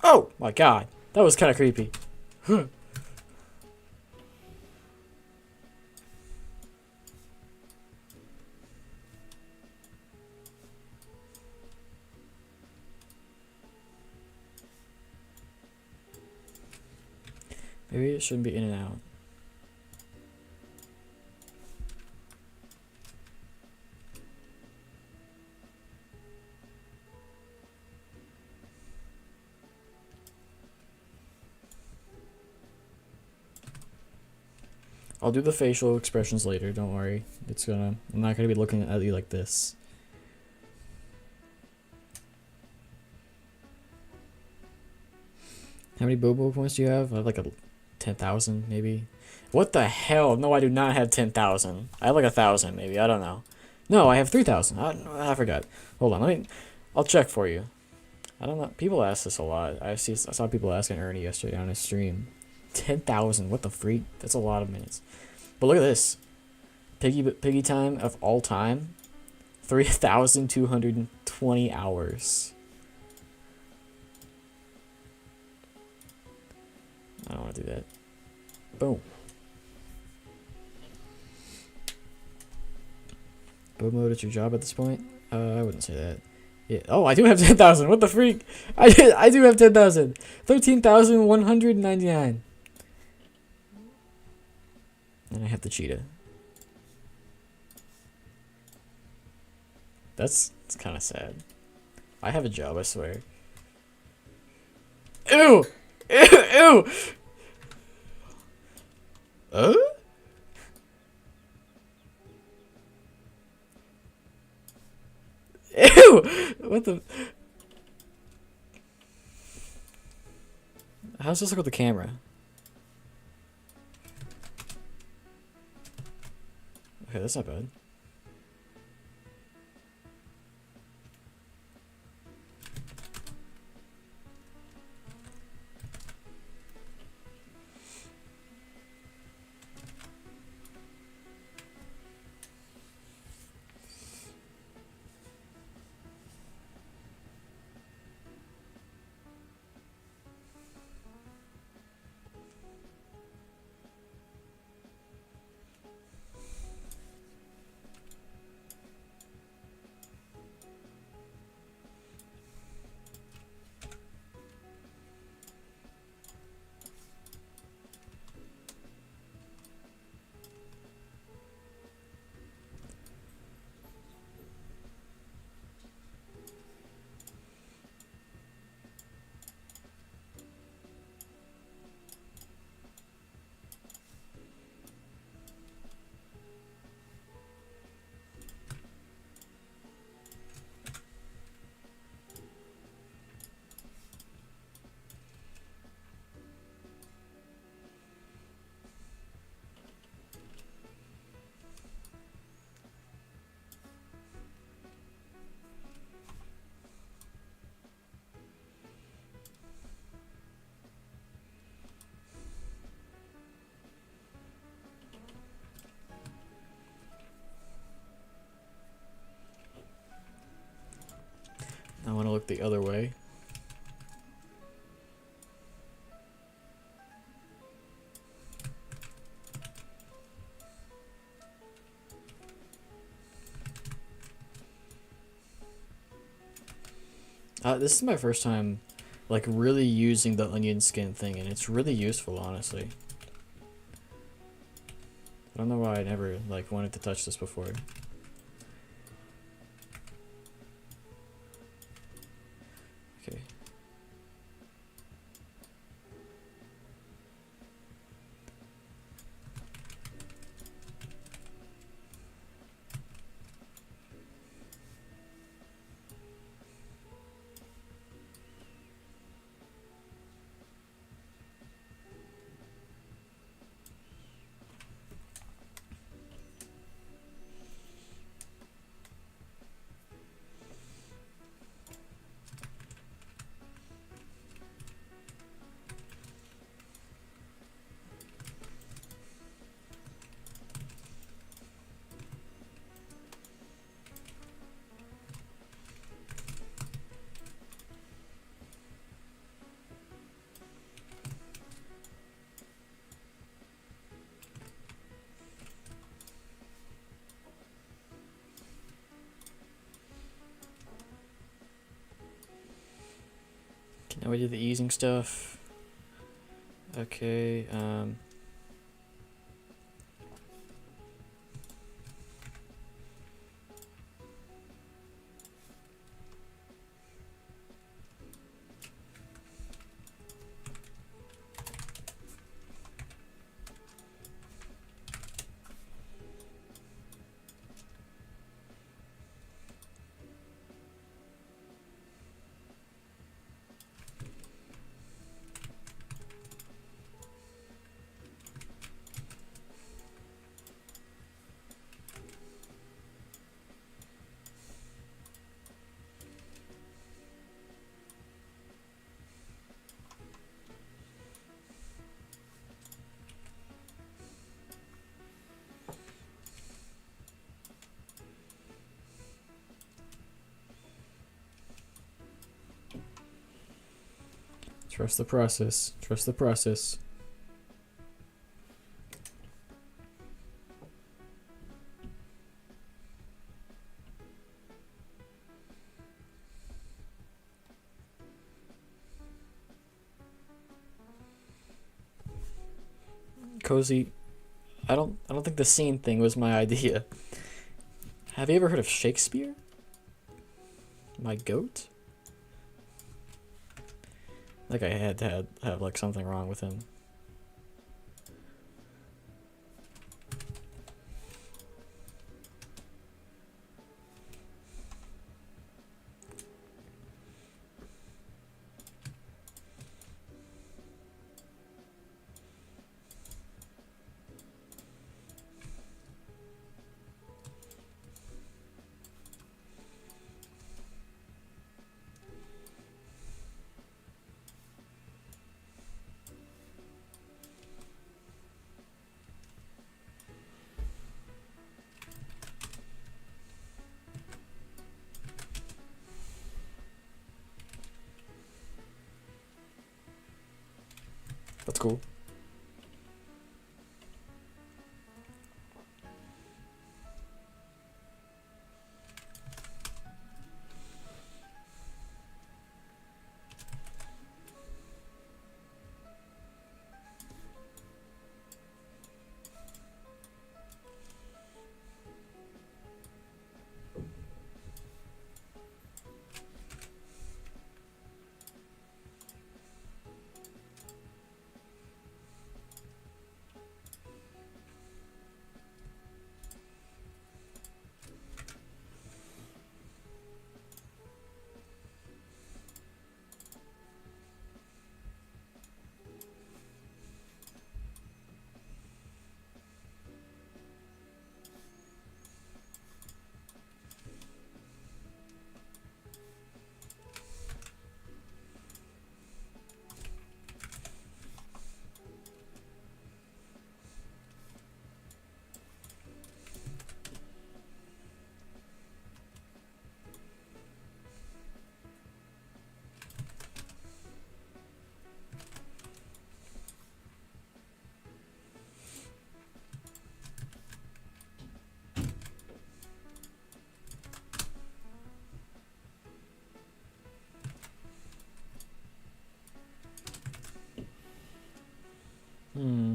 Oh my god, that was kind of creepy. Maybe it shouldn't be in and out. I'll do the facial expressions later, don't worry. I'm not gonna be looking at you like this. How many Bobo points do you have? I have like 10,000 maybe. What the hell? No, I do not have 10,000. I have like 1,000 maybe, I don't know. No, I have 3,000. I forgot. Hold on, I'll check for you. I don't know. People ask this a lot. I saw people asking Ernie yesterday on his stream. 10,000. What the freak? That's a lot of minutes. But look at this. Piggy time of all time. 3,220 hours. I don't want to do that. Boom. Bow mode is your job at this point? I wouldn't say that. Yeah. Oh, I do have 10,000. What the freak? I do have 10,000. 13,199. And I have the cheetah. It's kind of sad. I have a job, I swear. Ew! Ew! Ew! Ew! What the? How's this look with the camera? Okay, that's not bad. I want to look the other way. This is my first time, like, really using the onion skin thing, and it's really useful, honestly. I don't know why I never, like, wanted to touch this before. Okay. Now we did the easing stuff. Okay, trust the process. Trust the process. Cozy. I don't think the scene thing was my idea. Have you ever heard of Shakespeare? My goat? Like I had to have like something wrong with him. That's cool. Hmm.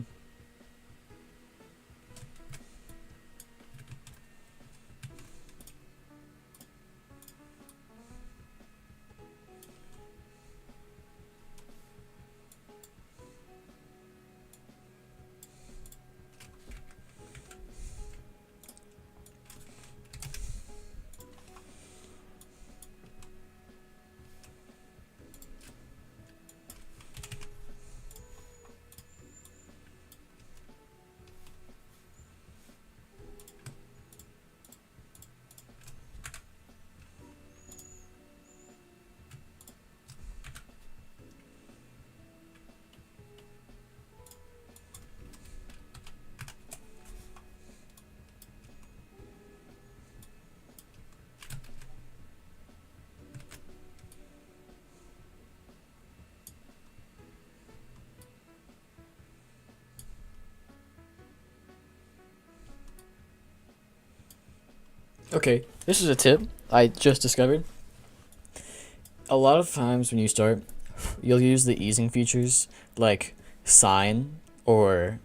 Okay, this is a tip I just discovered. A lot of times when you start you'll use the easing features like sign or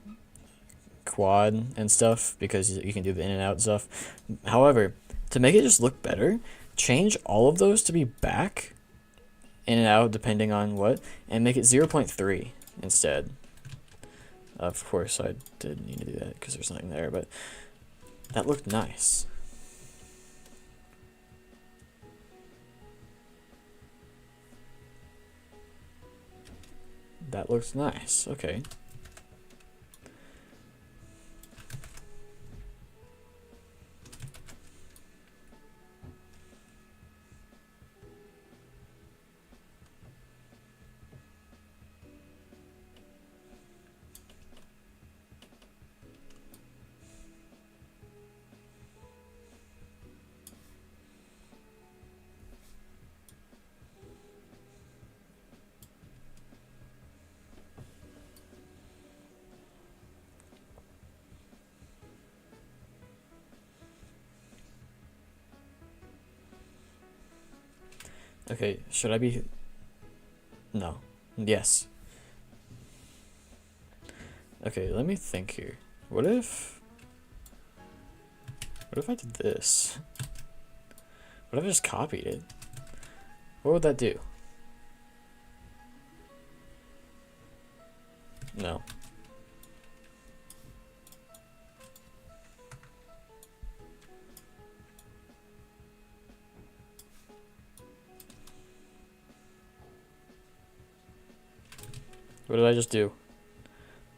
quad and stuff because you can do the in and out stuff. However, to make it just look better, change all of those to be back, in and out depending on what, and make it 0.3 instead. Of course, I did need to do that because there's nothing there, but that looked nice. That looks nice. Okay. Okay, should I be... No. Yes. Okay, let me think here. What if I did this? What if I just copied it? What would that do? No. What did I just do?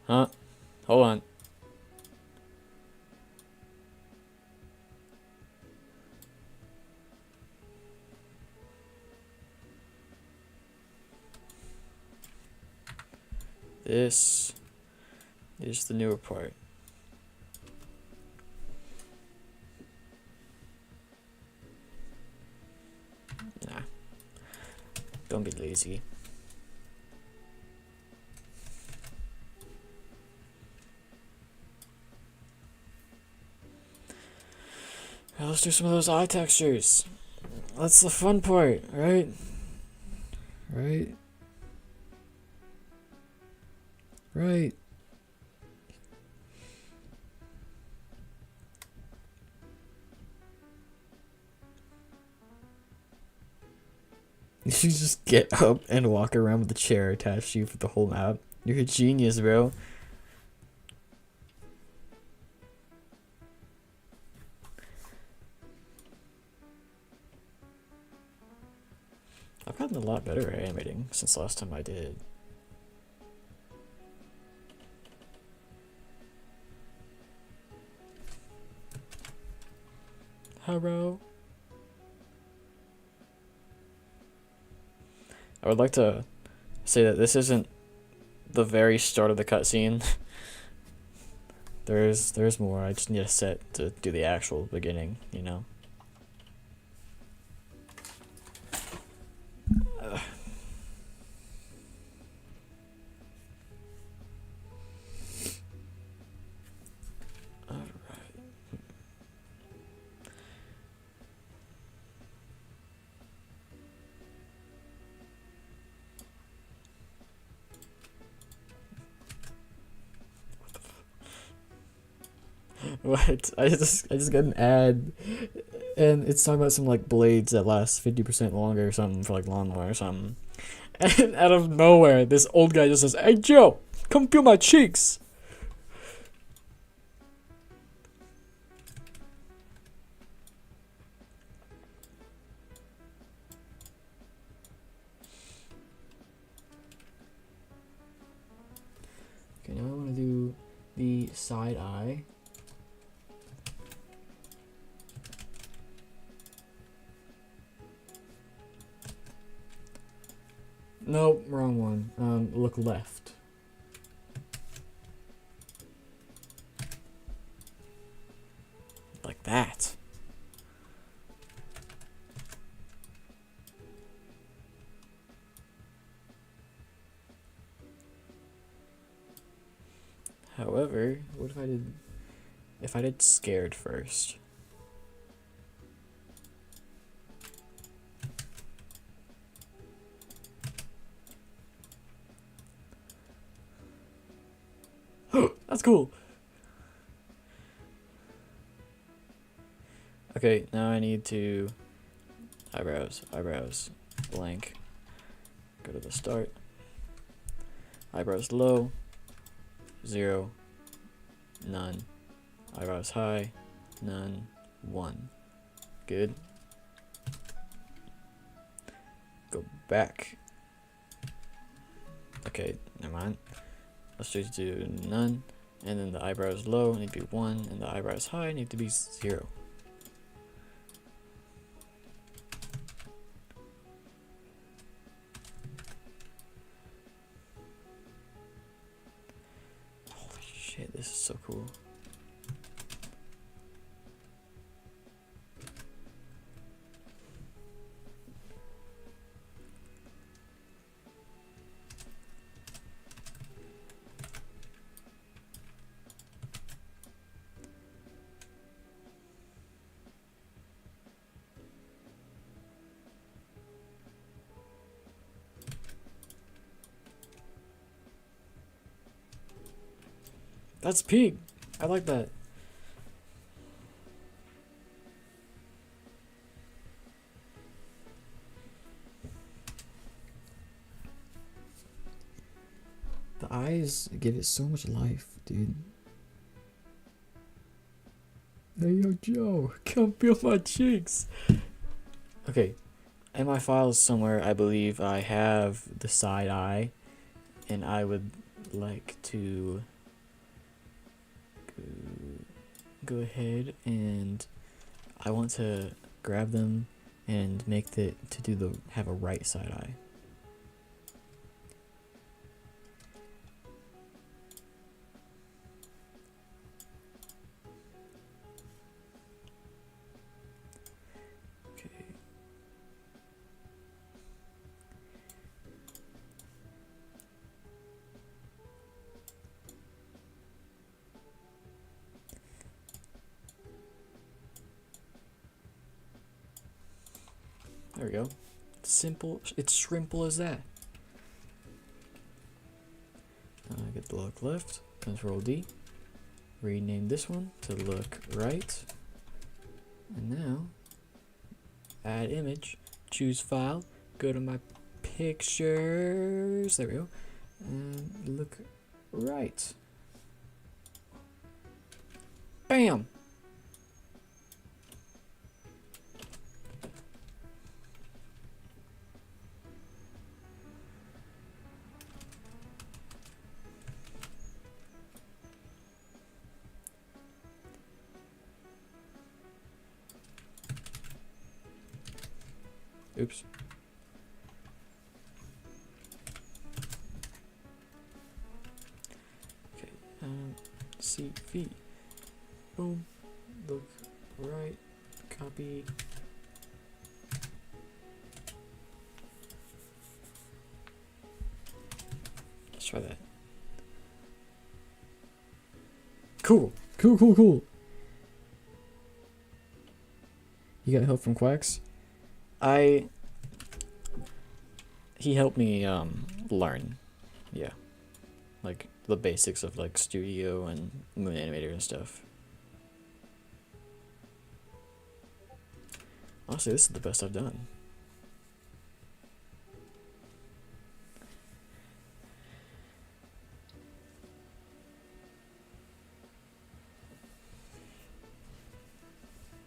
Huh? Hold on. This is the newer part. Nah. Don't be lazy. Well, let's do some of those eye textures. That's the fun part, right? Right? Right. You should just get up and walk around with the chair attached to you for the whole map. You're a genius, bro. I've gotten a lot better at animating since the last time I did. Hello. I would like to say that this isn't the very start of the cutscene. There's more. I just need a set to do the actual beginning, you know. What? I just got an ad, and it's talking about some like blades that last 50% longer or something for like lawnmower or something. And out of nowhere, this old guy just says, "Hey Joe, come feel my cheeks." Okay, now I want to do the side eye. Nope, wrong one. Look left. Like that. However, what if I did scared first? That's cool. Okay, now I need to eyebrows, blank. Go to the start. Eyebrows low, 0, none. Eyebrows high, none, 1. Good. Go back. Okay, never mind. Let's just do none. And then the eyebrows low need to be 1, and the eyebrows high need to be 0. Holy shit, this is so cool. That's peak. I like that. The eyes give it so much life, dude. Hey, yo, Joe, come feel my cheeks. Okay, in my files somewhere, I believe I have the side eye, and I would like to go ahead and I want to grab them and make have a right side eye. Okay. There we go. Simple. It's simple as that. Get the look left. Control D. Rename this one to look right. And now, add image. Choose file. Go to my pictures. There we go. And look right. Bam! Oops. Okay, CV. Boom. Look right. Copy. Let's try that. Cool. Cool. You got help from Quacks? He helped me learn, yeah, like the basics of like Studio and Moon Animator and stuff. Honestly, this is the best I've done.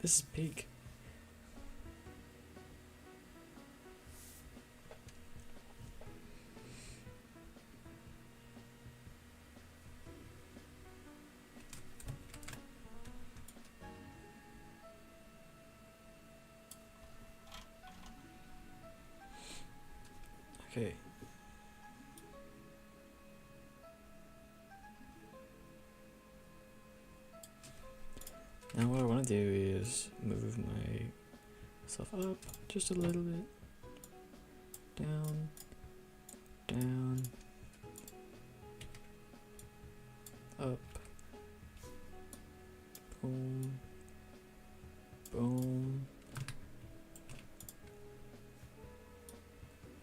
This is peak. Okay. Now what I want to do is move myself up just a little bit. Down. Down. Up. Boom. Boom.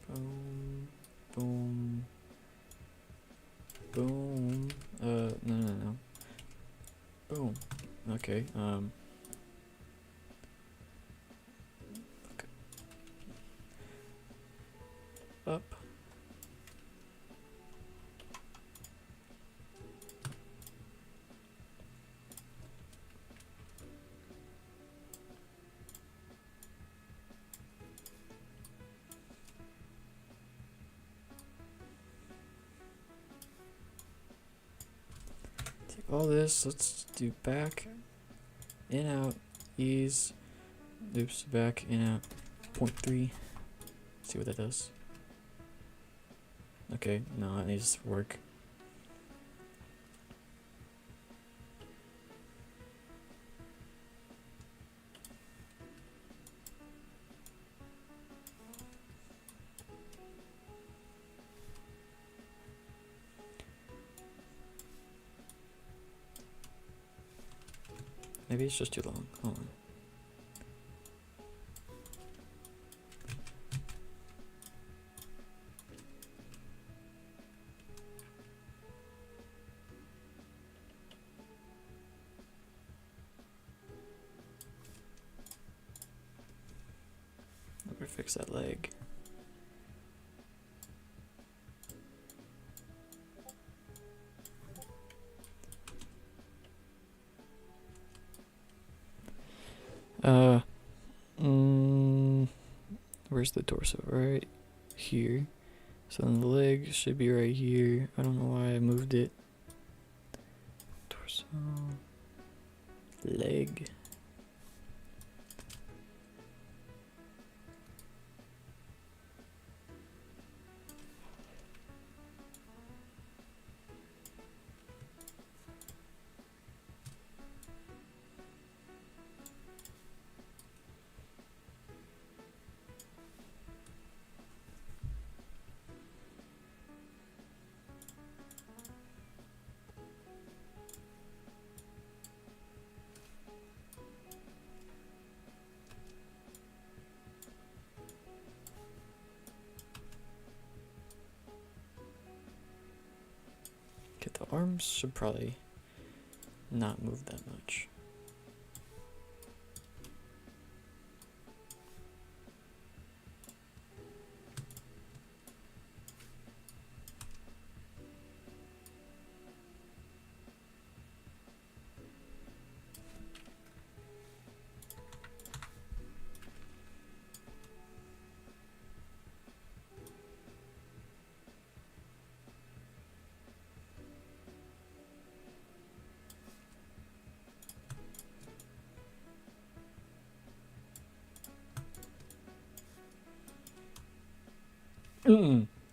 Boom. Boom. Boom. No. Okay. Okay. Up. Take all this. Let's do back, in, out, ease. Oops, back, in, out. 0.3. See what that does. Okay, no, it needs to work. Maybe it's just too long. Hold on. Let me fix that leg. Where's the torso? Right here. So then the leg should be right here. I don't know why I moved it. Torso. Leg. Okay, the arms should probably not move that much.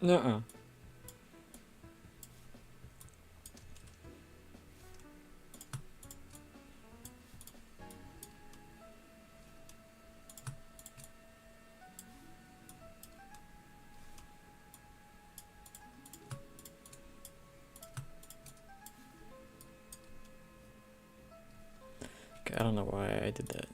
Nuh-uh. Okay, I don't know why I did that.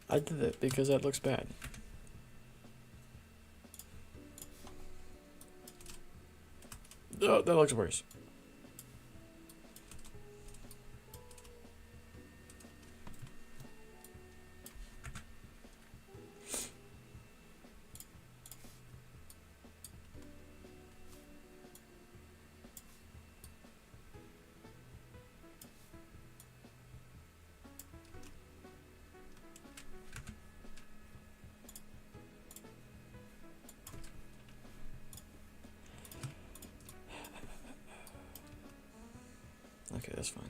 I did it because that looks bad. Oh, that looks worse. Okay, that's fine.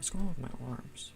What's going on with my arms?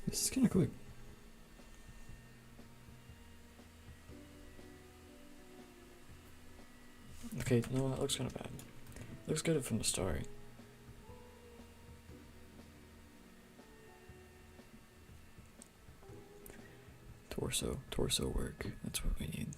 This is kind of quick. Okay, no, that looks kind of bad. Looks good from the start. Torso work. That's what we need.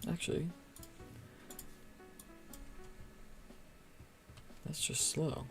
Actually, that's just slow.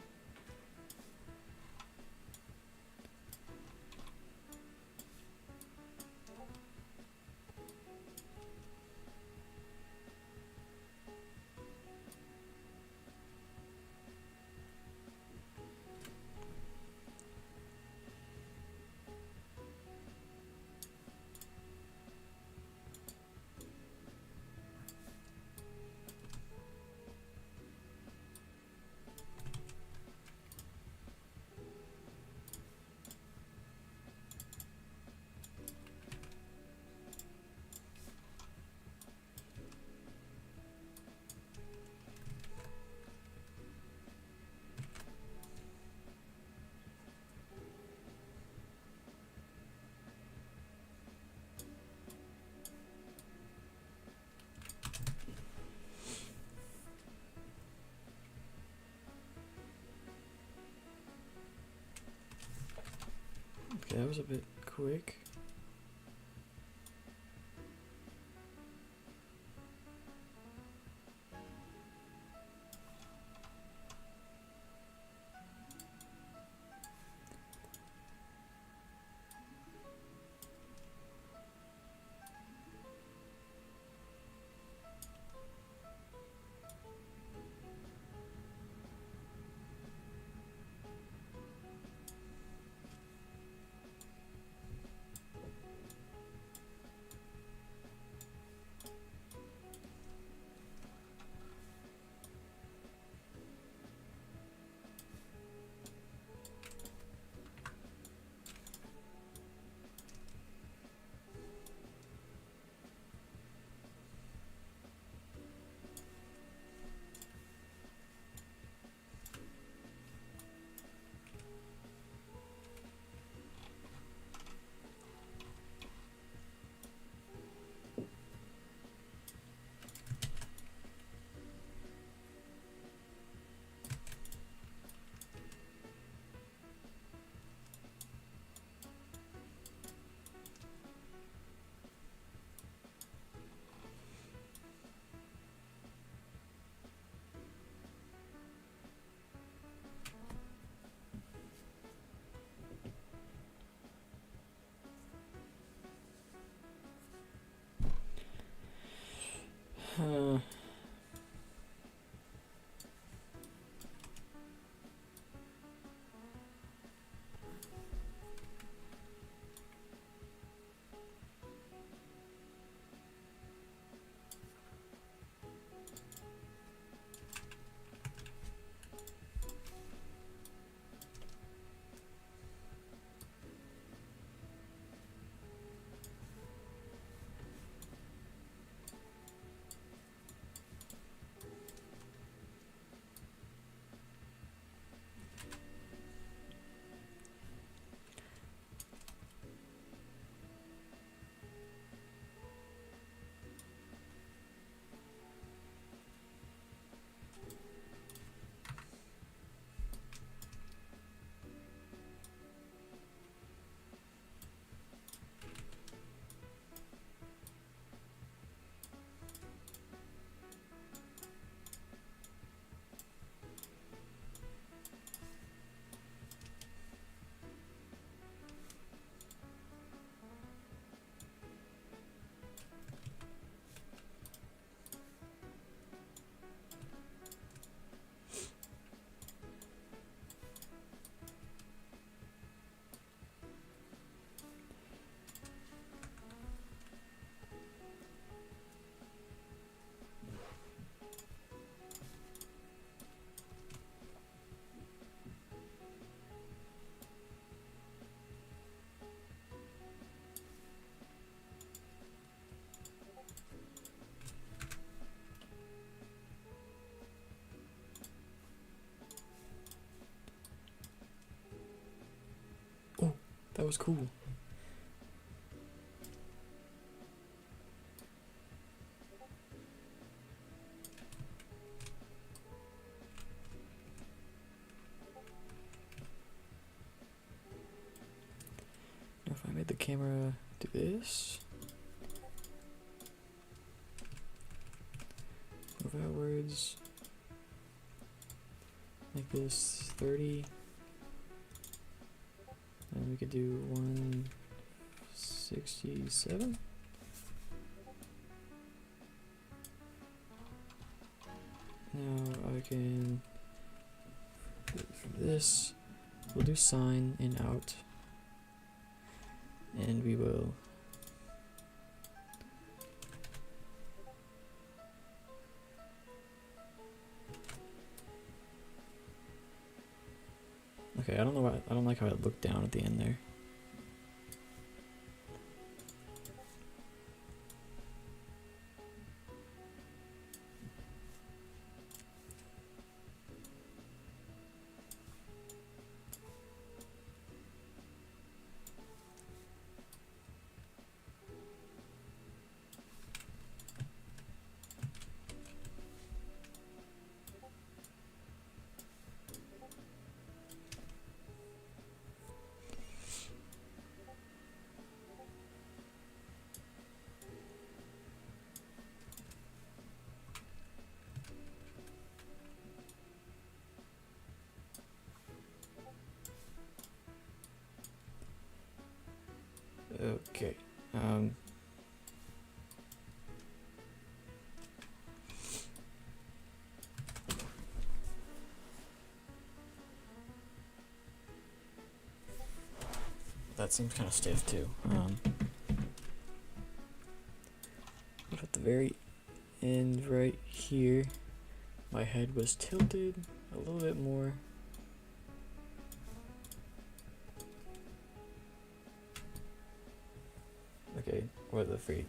Okay, that was a bit quick. was cool. Now if I made the camera do this, move outwards, make this 30, and we could do 167. Now I can do from this, we'll do sign in out, and we will okay, I don't know why I don't like how it looked down at the end there. Okay. That seems kind of stiff too. But at the very end right here, my head was tilted a little bit more. Okay, what the freak?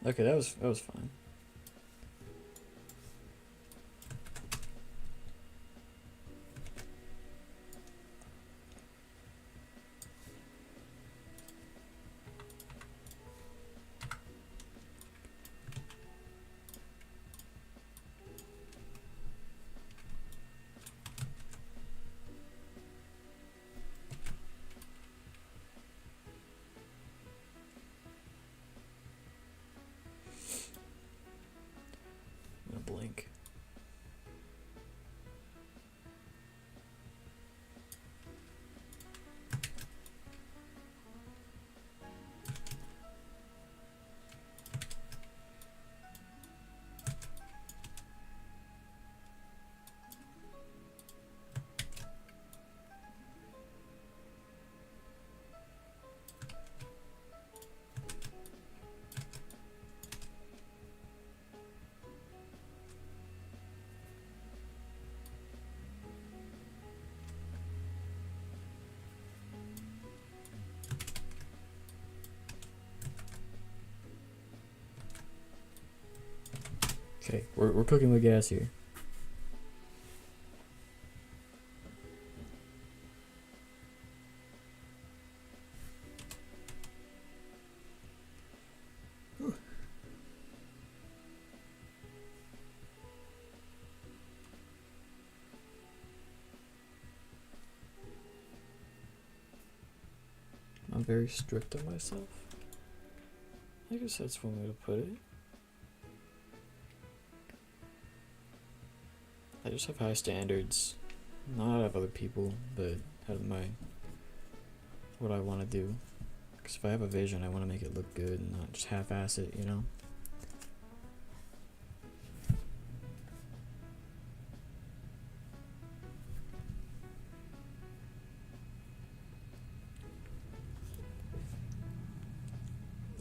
Okay, that was fine. Okay, we're cooking with gas here. I'm very strict on myself. I guess that's one way to put it. I just have high standards, not out of other people, but out of what I want to do. Because if I have a vision, I want to make it look good and not just half-ass it, you know?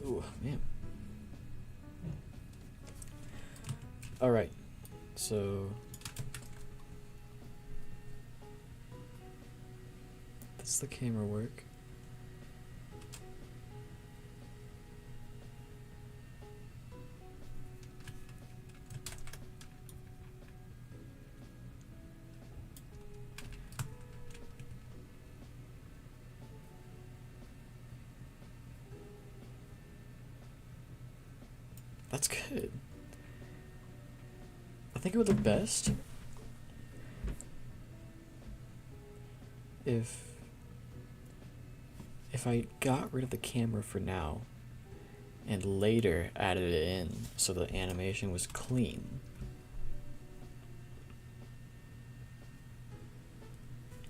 Ooh, man. Alright, so does the camera work? That's good. I think it would look best if I got rid of the camera for now and later added it in so the animation was clean.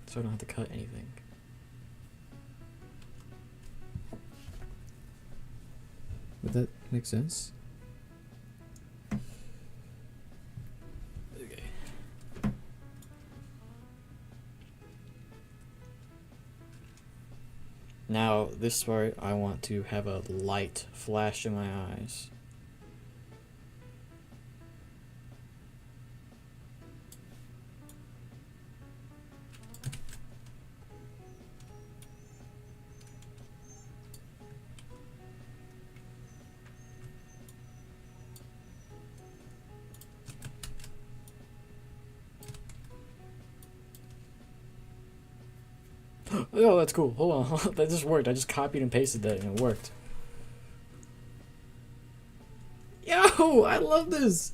So I don't have to cut anything. Would that make sense? Okay. Now, this part, I want to have a light flash in my eyes. Oh, that's cool. Hold on. That just worked. I just copied and pasted that and it worked. Yo, I love this.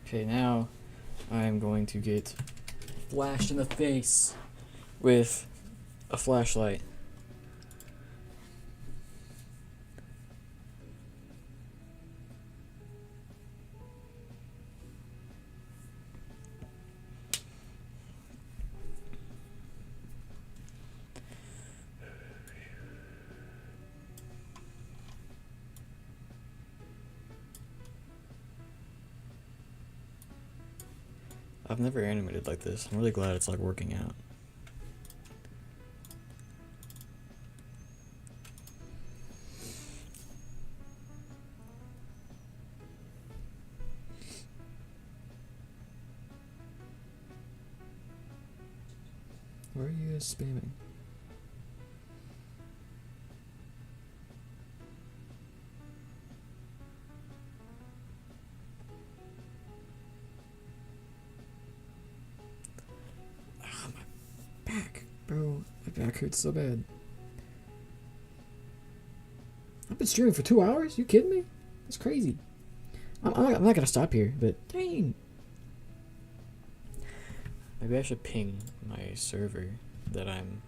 Okay, now I'm going to get flashed in the face with a flashlight. I've never animated like this. I'm really glad it's like working out. Where are you guys spamming? My back hurts so bad. I've been streaming for 2 hours? You kidding me? That's crazy. I'm not gonna stop here, but dang. Maybe I should ping my server that I'm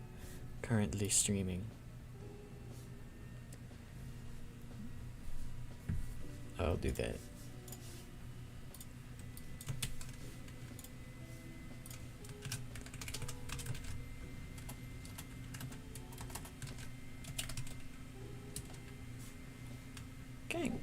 currently streaming. I'll do that. Gang.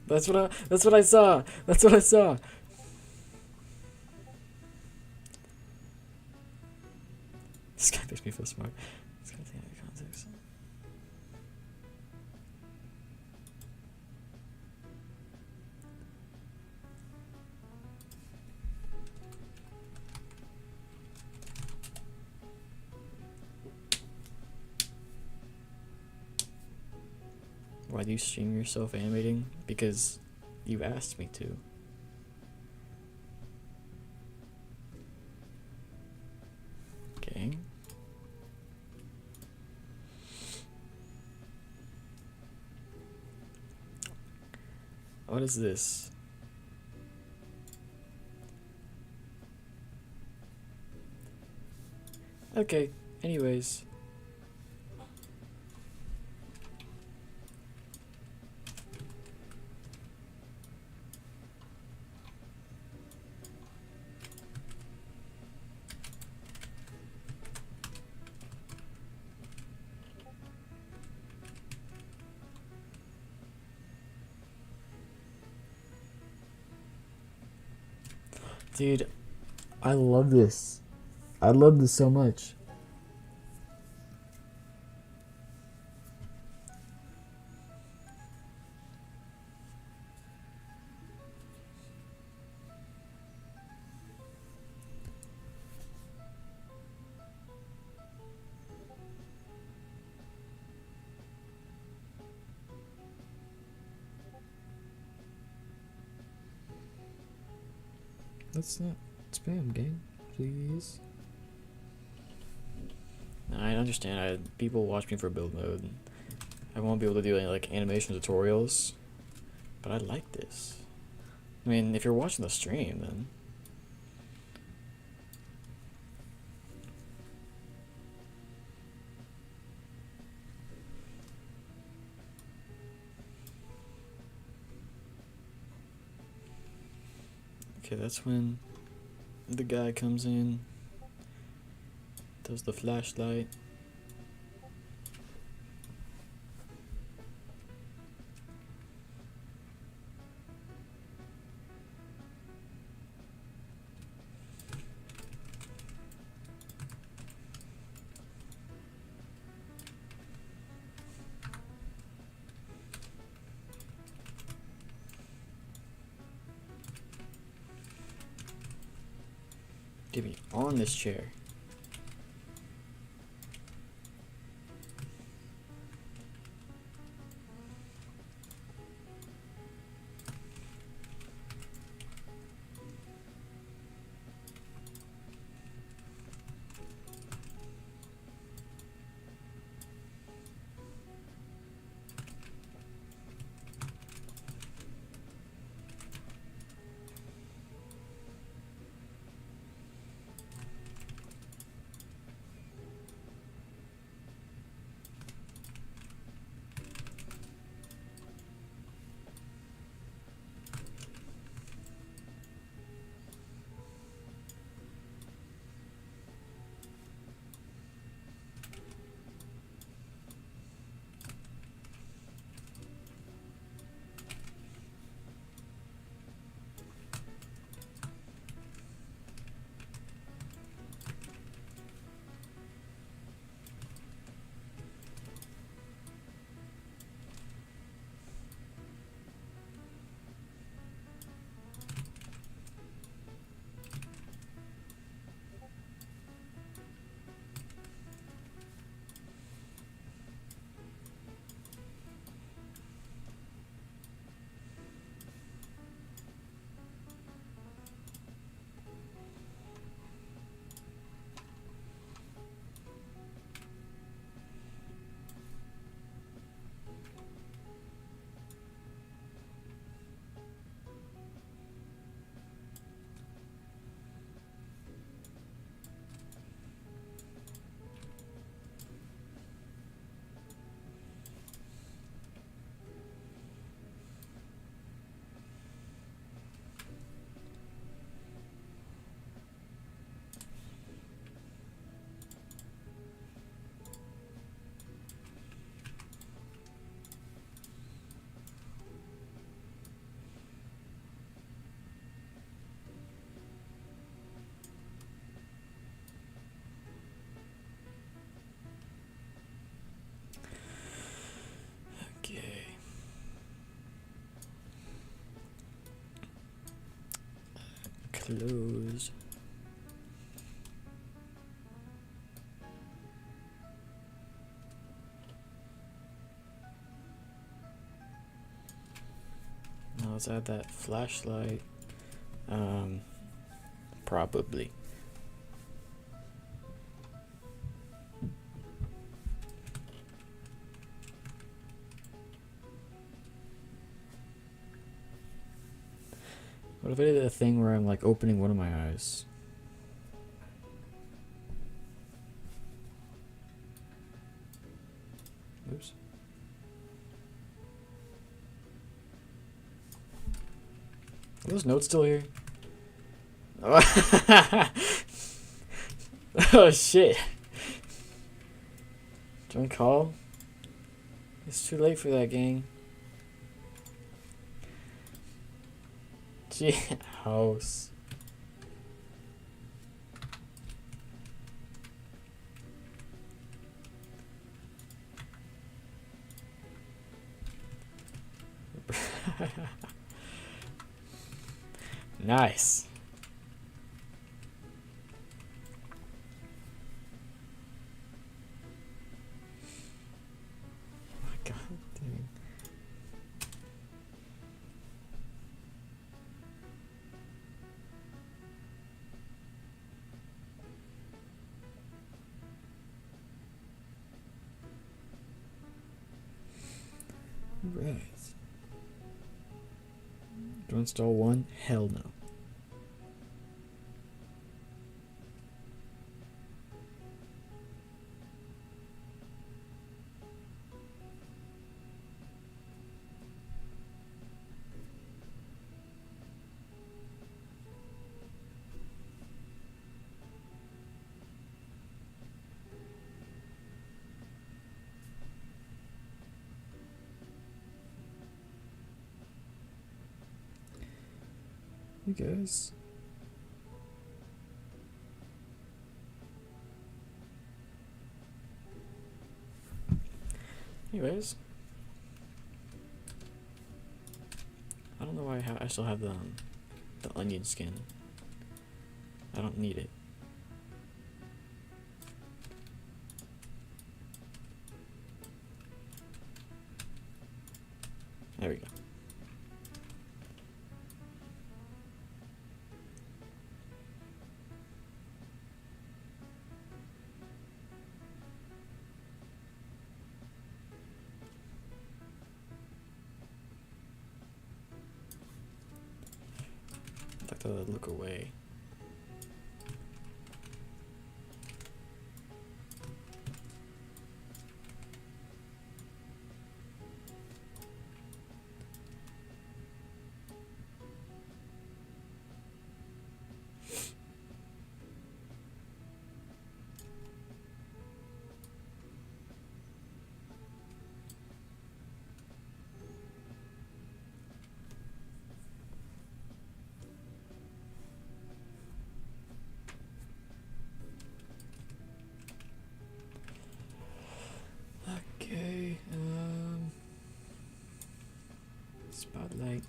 That's what I saw. That's what I saw. This guy makes me feel smart. This guy's out of context. Why do you stream yourself animating? Because you asked me to. Okay. What is this? Okay, anyways. Dude, I love this. I love this so much. That's not spam, gang. Please. I understand. People watch me for build mode. I won't be able to do any like animation tutorials, but I like this. I mean, if you're watching the stream, then okay. That's when the guy comes in, does the flashlight. Get me on this chair. closed. Now let's add that flashlight. Probably. What if I did a thing where I'm like opening one of my eyes? Oops. Are those notes still here? Oh shit. Join call? It's too late for that, gang. Gee, house. Nice. Oh my god, dude. Right. Do I install one? Hell no. You guys. Anyways, I don't know why I still have the onion skin. I don't need it. There we go. I'd like to look away. Okay, spotlight.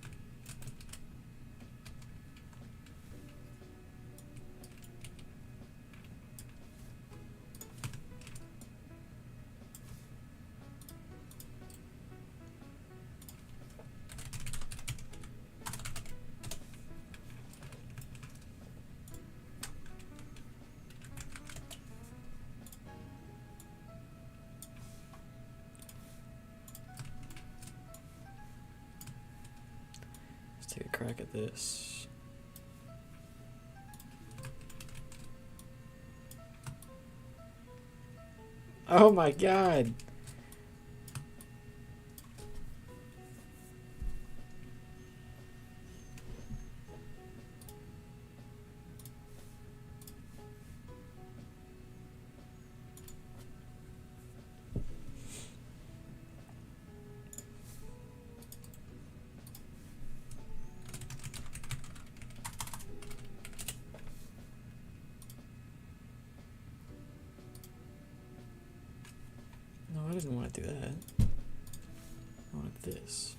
Let's take a crack at this. Oh my god! No, I didn't want to do that. I wanted this.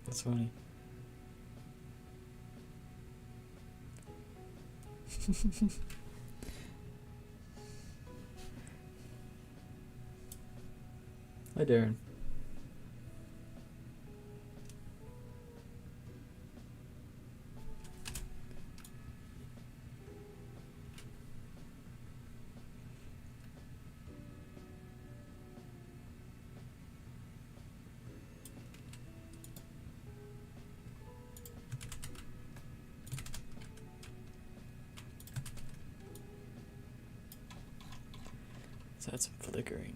That's funny. Hi, Darren. So that's flickering.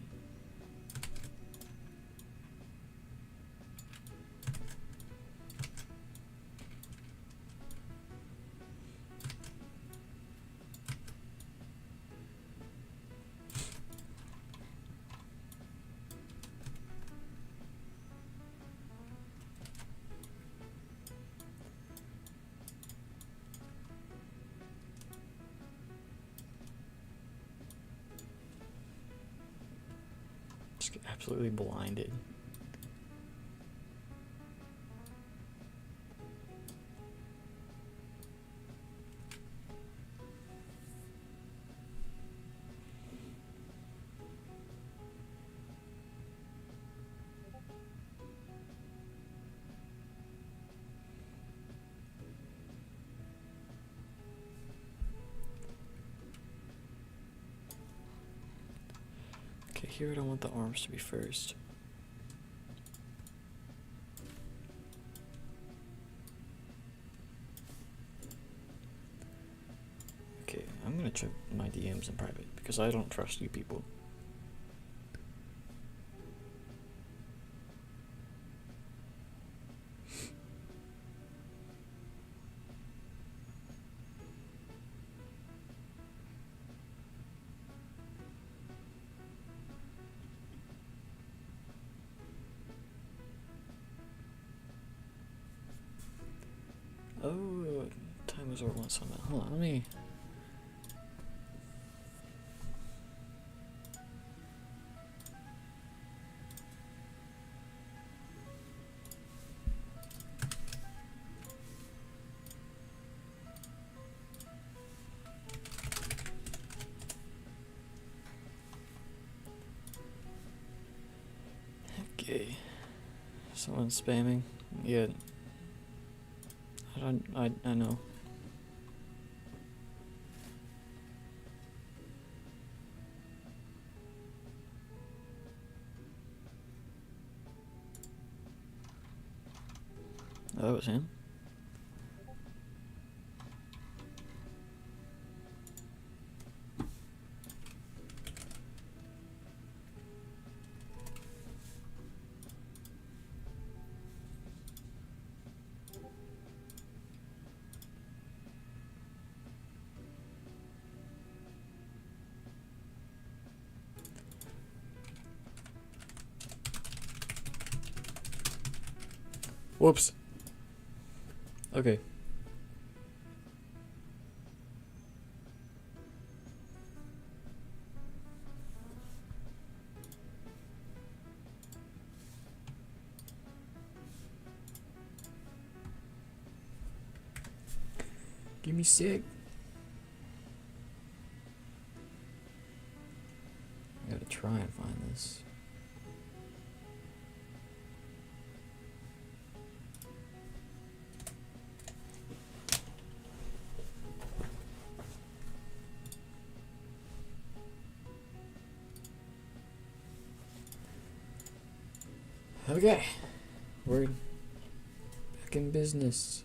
Just get absolutely blinded. Okay, here I don't want the arms to be first. Okay, I'm gonna check my DMs in private because I don't trust you people. Oh, time resort wants something. Hold on, let me. Okay, someone's spamming. Yeah, I know. Oh, that was him. Whoops. Okay. Give me sick. I gotta try and find this. Okay, we're back in business.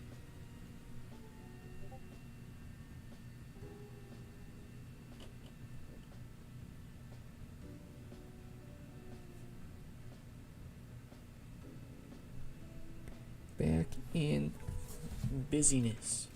Back in busyness.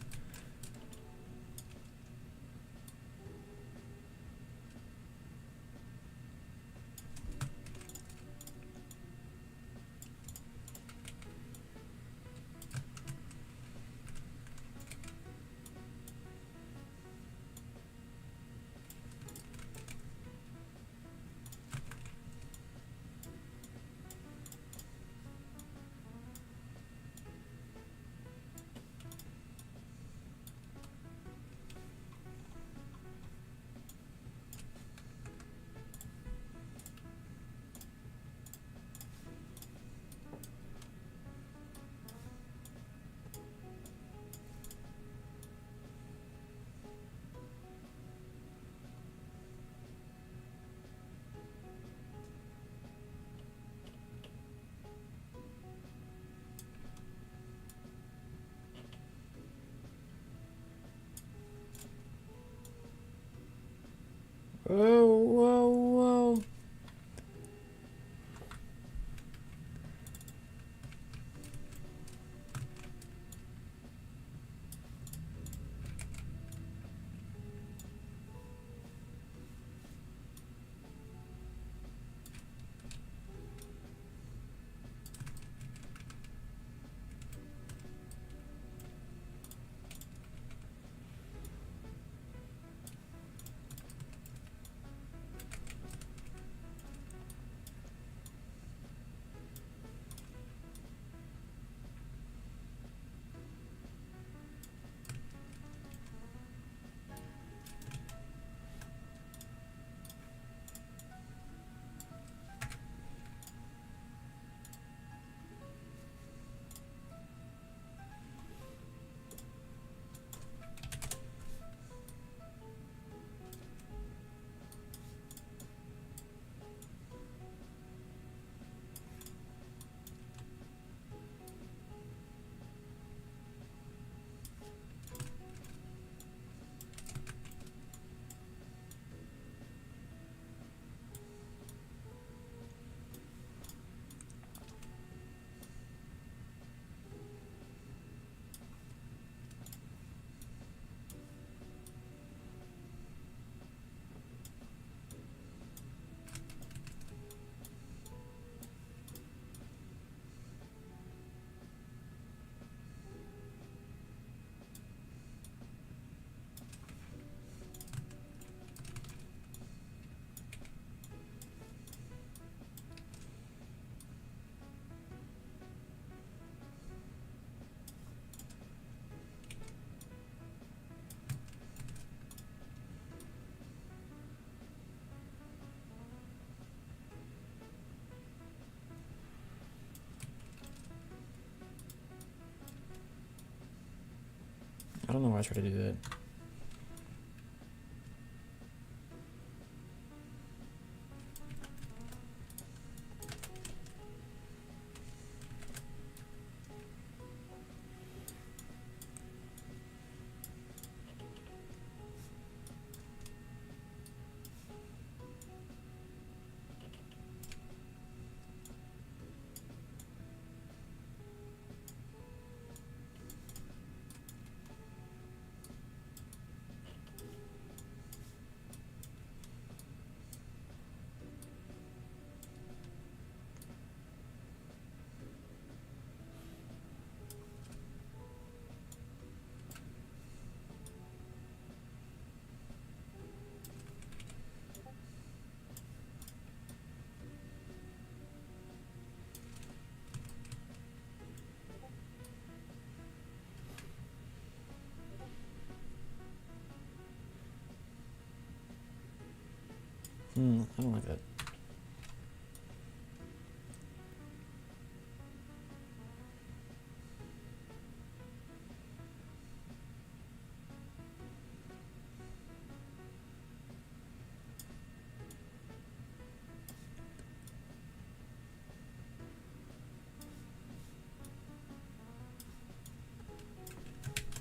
Whoa, whoa, whoa. I don't know why I tried to do that. I don't like that.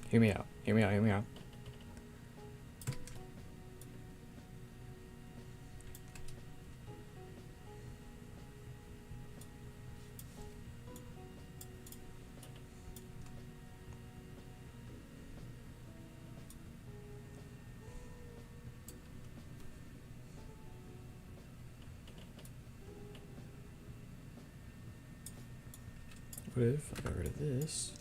Hear me out. Hear me out. Hear me out. What if I got rid of this?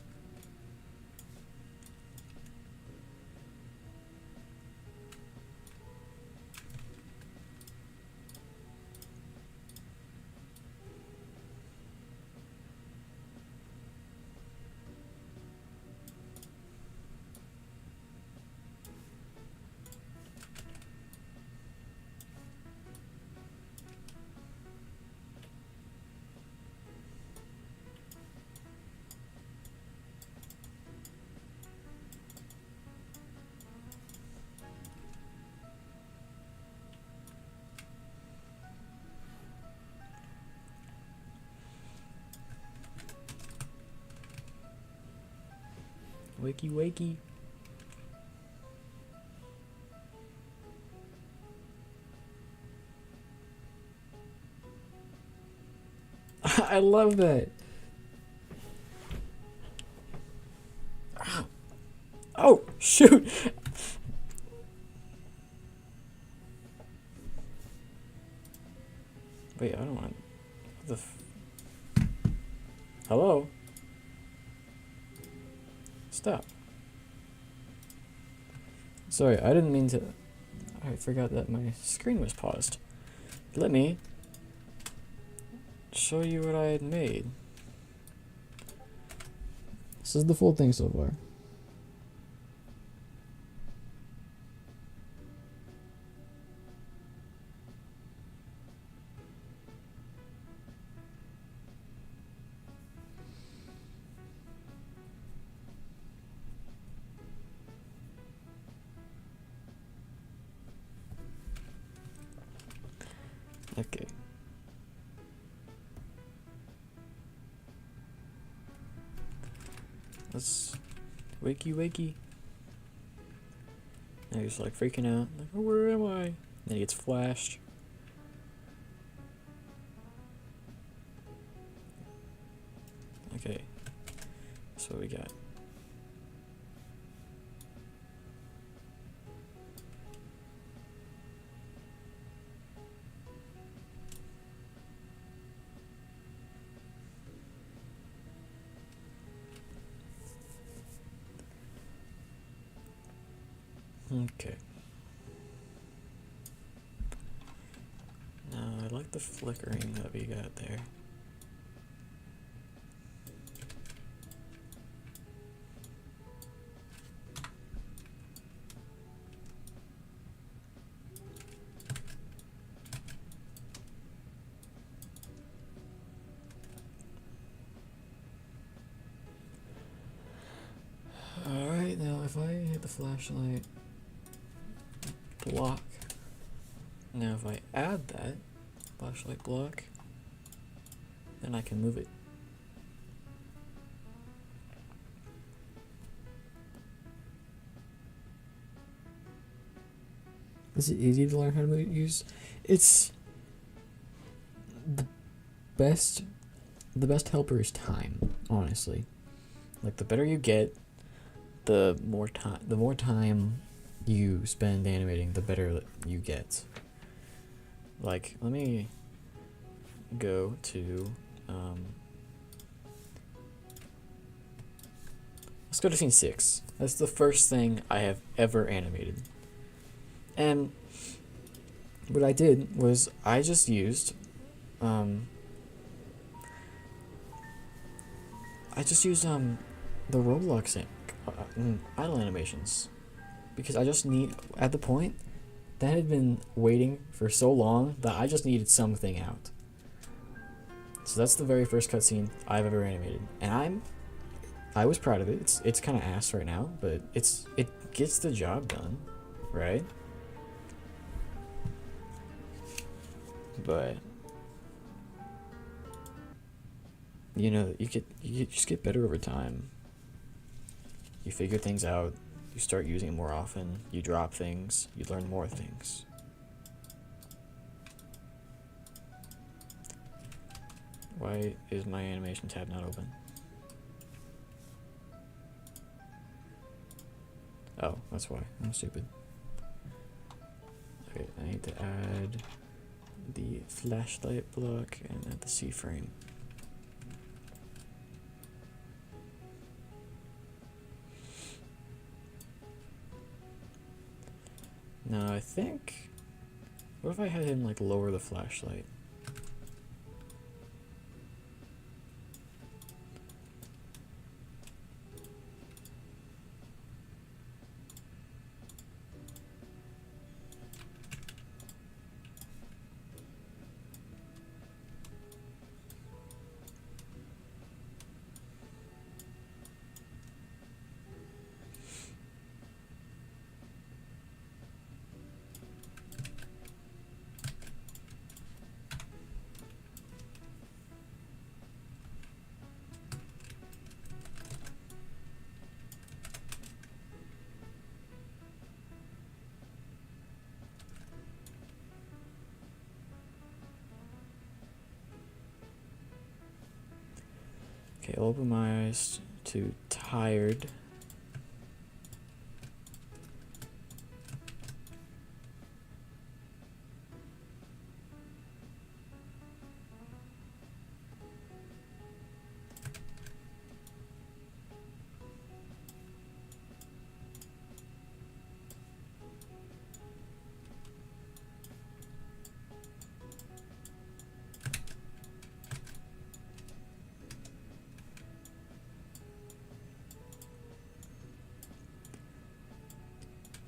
Wakey, wakey. I love that. Ow. Oh, shoot. Wait, I don't want... What the Hello? Stop. Sorry, I didn't mean to... I forgot that my screen was paused. Let me show you what I had made. This is the full thing so far. Okay. Let's wakey wakey. Now he's like freaking out. Like, oh, where am I? Then he gets flashed. Okay. That's what we got. Okay. Now I like the flickering that we got there. Alright, now if I hit the flashlight block, now if I add that flashlight block, then I can move it. Is it easy to learn how to use? It's the best helper is time, honestly. Like the better you get, the more time you spend animating, the better you get. Like, let me go to let's go to scene 6. That's the first thing I have ever animated. And what I did was I just used the Roblox idle animations, because I just need, at the point that had been waiting for so long that I just needed something out. So that's the very first cutscene I've ever animated, and I was proud of it. It's kind of ass right now, but it gets the job done, right? But you know, you just get better over time. You figure things out, you start using it more often, you drop things, you learn more things. Why is my animation tab not open? Oh, that's why. I'm stupid. Okay, I need to add the flashlight block and add the C-frame. Now I think, what if I had him like lower the flashlight? Okay, open my eyes to tired.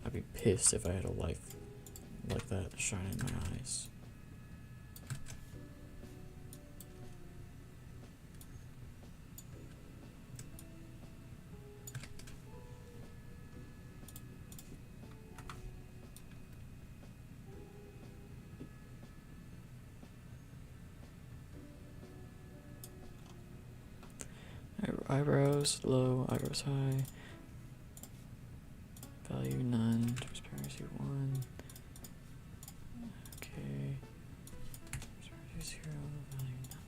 I'd be pissed if I had a light like that shine in my eyes. Eyebrows low, eyebrows high. Value none, transparency 1. Okay. Transparency 0, value none.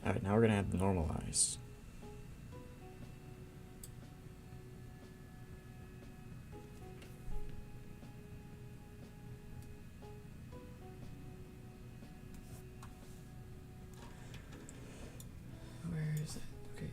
Alright, now we're gonna add the normal eyes. Where is it? Okay.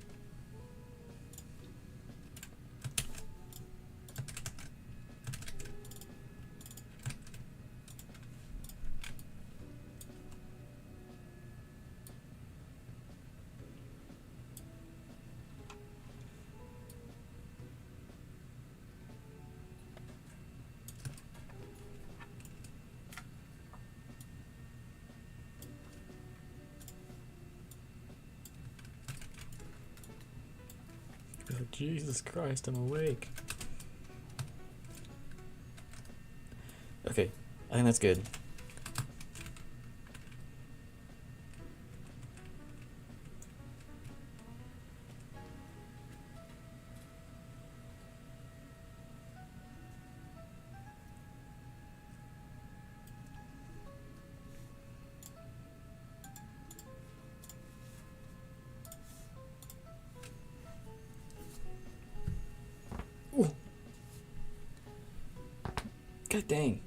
Oh, Jesus Christ, I'm awake. Okay, I think that's good. Ooh. God dang.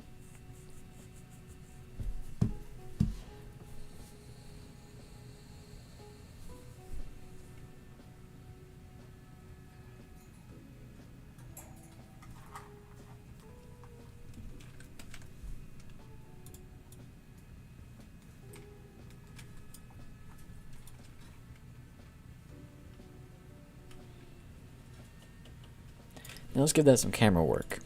Now let's give that some camera work.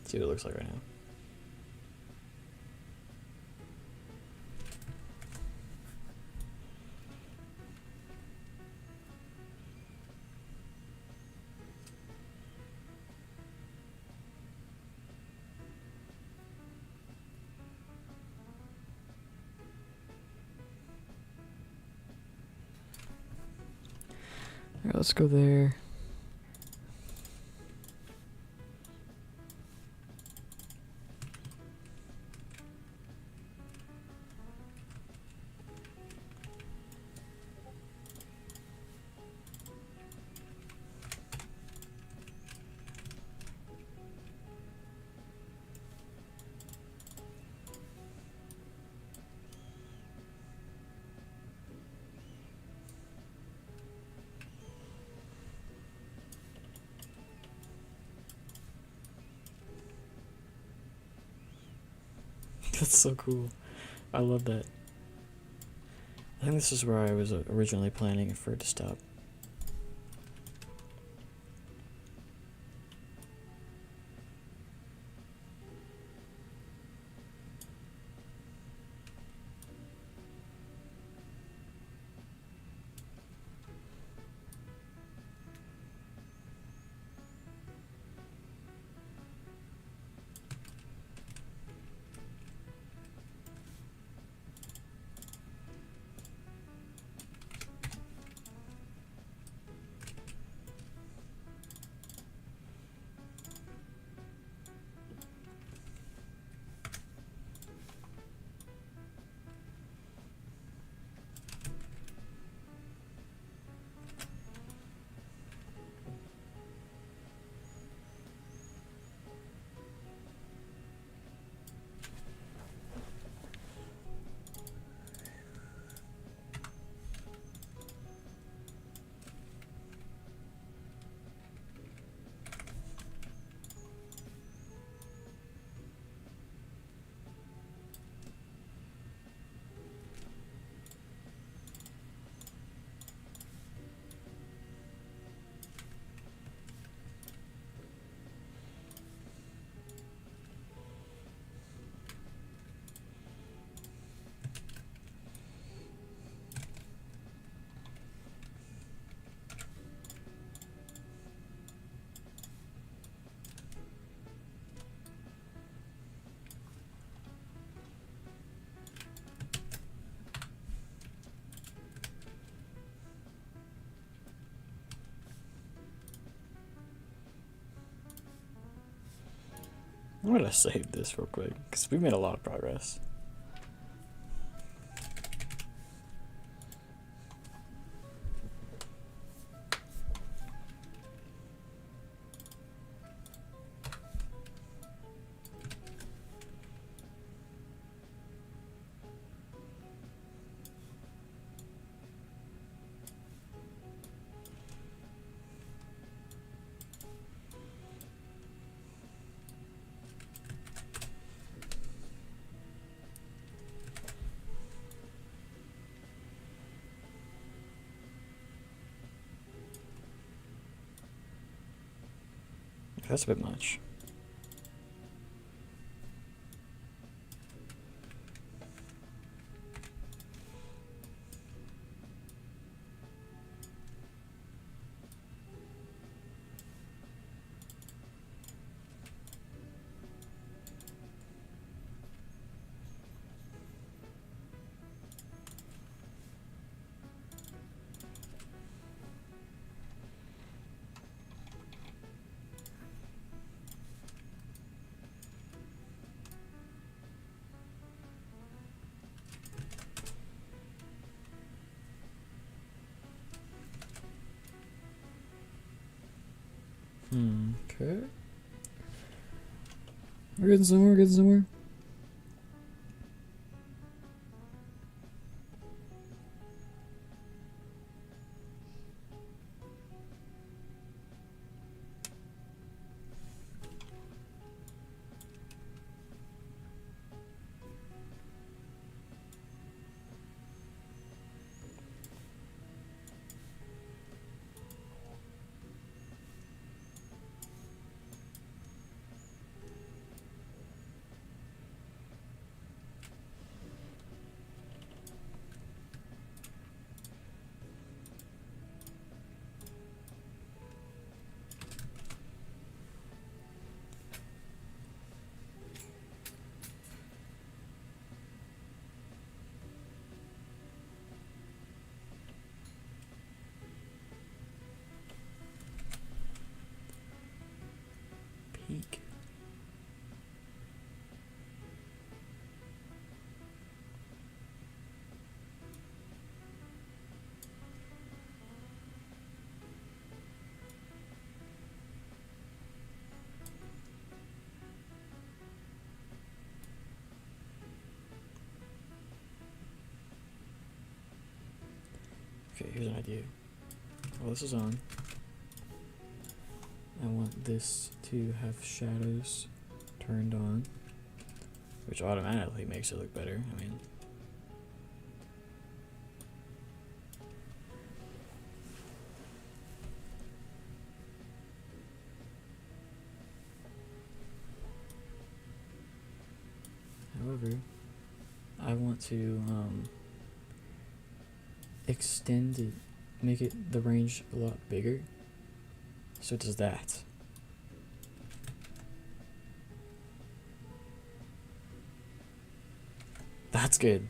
See what it looks like right now. Alright, let's go there. That's so cool. I love that. I think this is where I was originally planning for it to stop. I'm gonna save this real quick because we made a lot of progress. That's a bit much. Okay. We're getting somewhere, we're getting somewhere. Peak. Okay, here's an idea. While this is on, I want this to have shadows turned on, which automatically makes it look better. I mean, however, I want to extend it, make it the range a lot bigger, so it does that. That's good.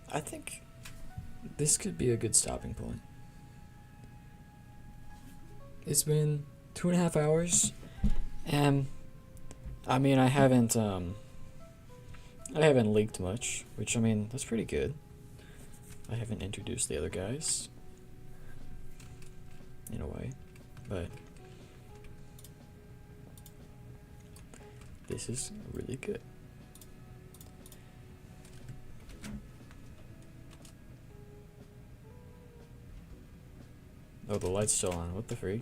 I think this could be a good stopping point. It's been 2.5 hours, and I mean, I haven't leaked much, which, I mean, that's pretty good. I haven't introduced the other guys, in a way, but this is really good. Oh, the light's still on. What the freak?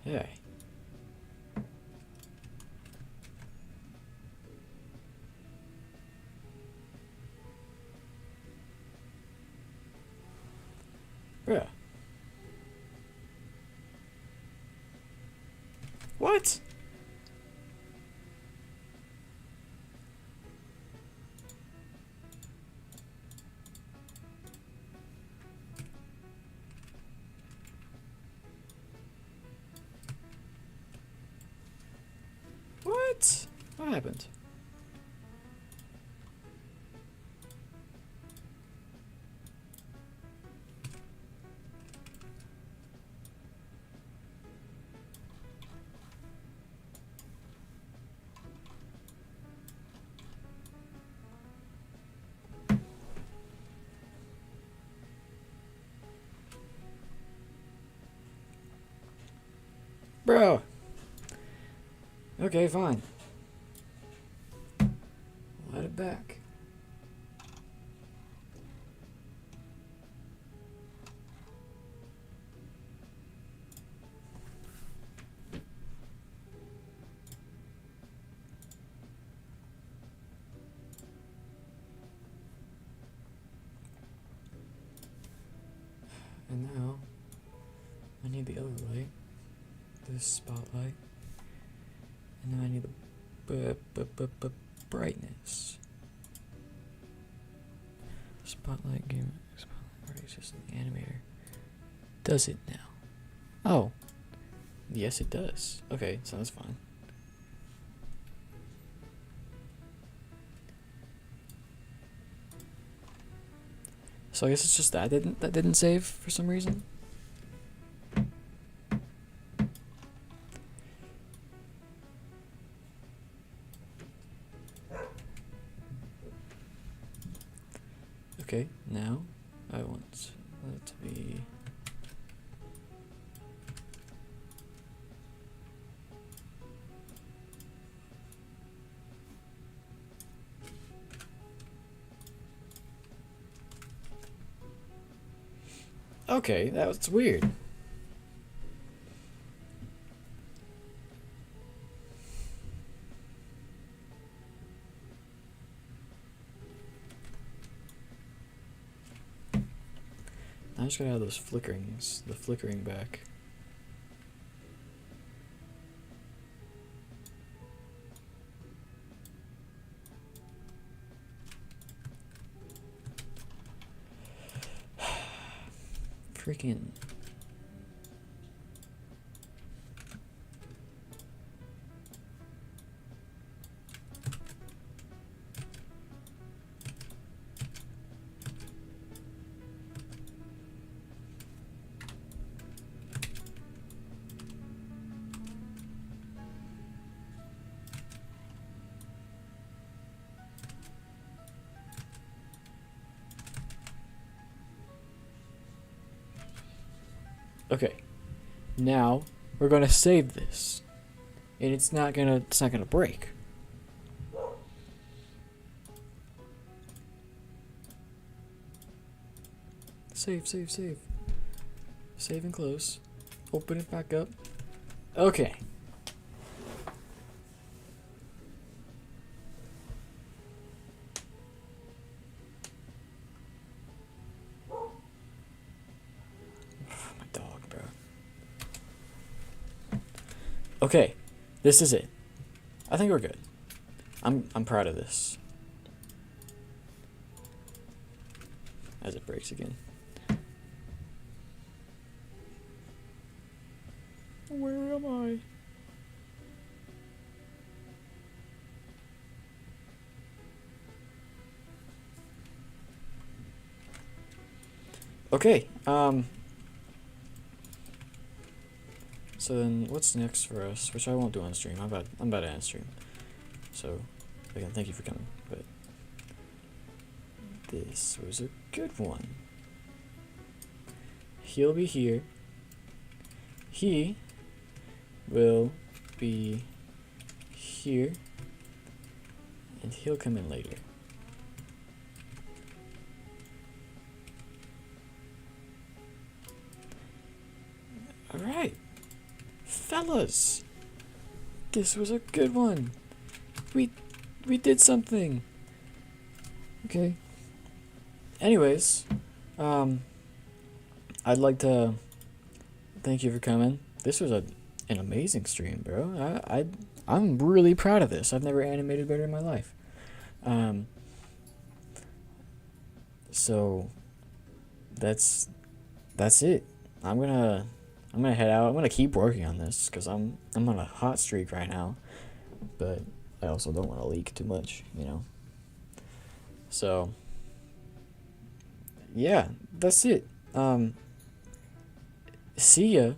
Hey. Bruh. What? What? What happened? Bro. Okay, fine. Let it back. And now, I need the other light. This spotlight. And now I need the brightness. Spotlight game. Spotlight just the animator. Does it now? Oh. Yes, it does. Okay, so that's fine. So I guess it's just that didn't save for some reason. Okay, now I want that to be okay, that was weird. I just gotta have those flickerings, the flickering back. Freaking. Okay, now we're gonna save this, and it's not gonna break. Save, save, save. Save and close. Open it back up. Okay. My dog, bro. Okay, this is it. I think we're good. I'm proud of this. As it breaks again. Where am I? Okay, so then what's next for us? Which I won't do on stream. I'm about to end stream. So again, thank you for coming. But this was a good one. He'll be here. He will be here. And he'll come in later. Alright. Fellas. This was a good one. We did something. Okay. Anyways, I'd like to thank you for coming. This was an amazing stream, bro. I'm really proud of this. I've never animated better in my life. So that's it. I'm gonna head out. I'm gonna keep working on this because I'm on a hot streak right now. but I also don't want to leak too much, you know. So yeah, that's it. See ya.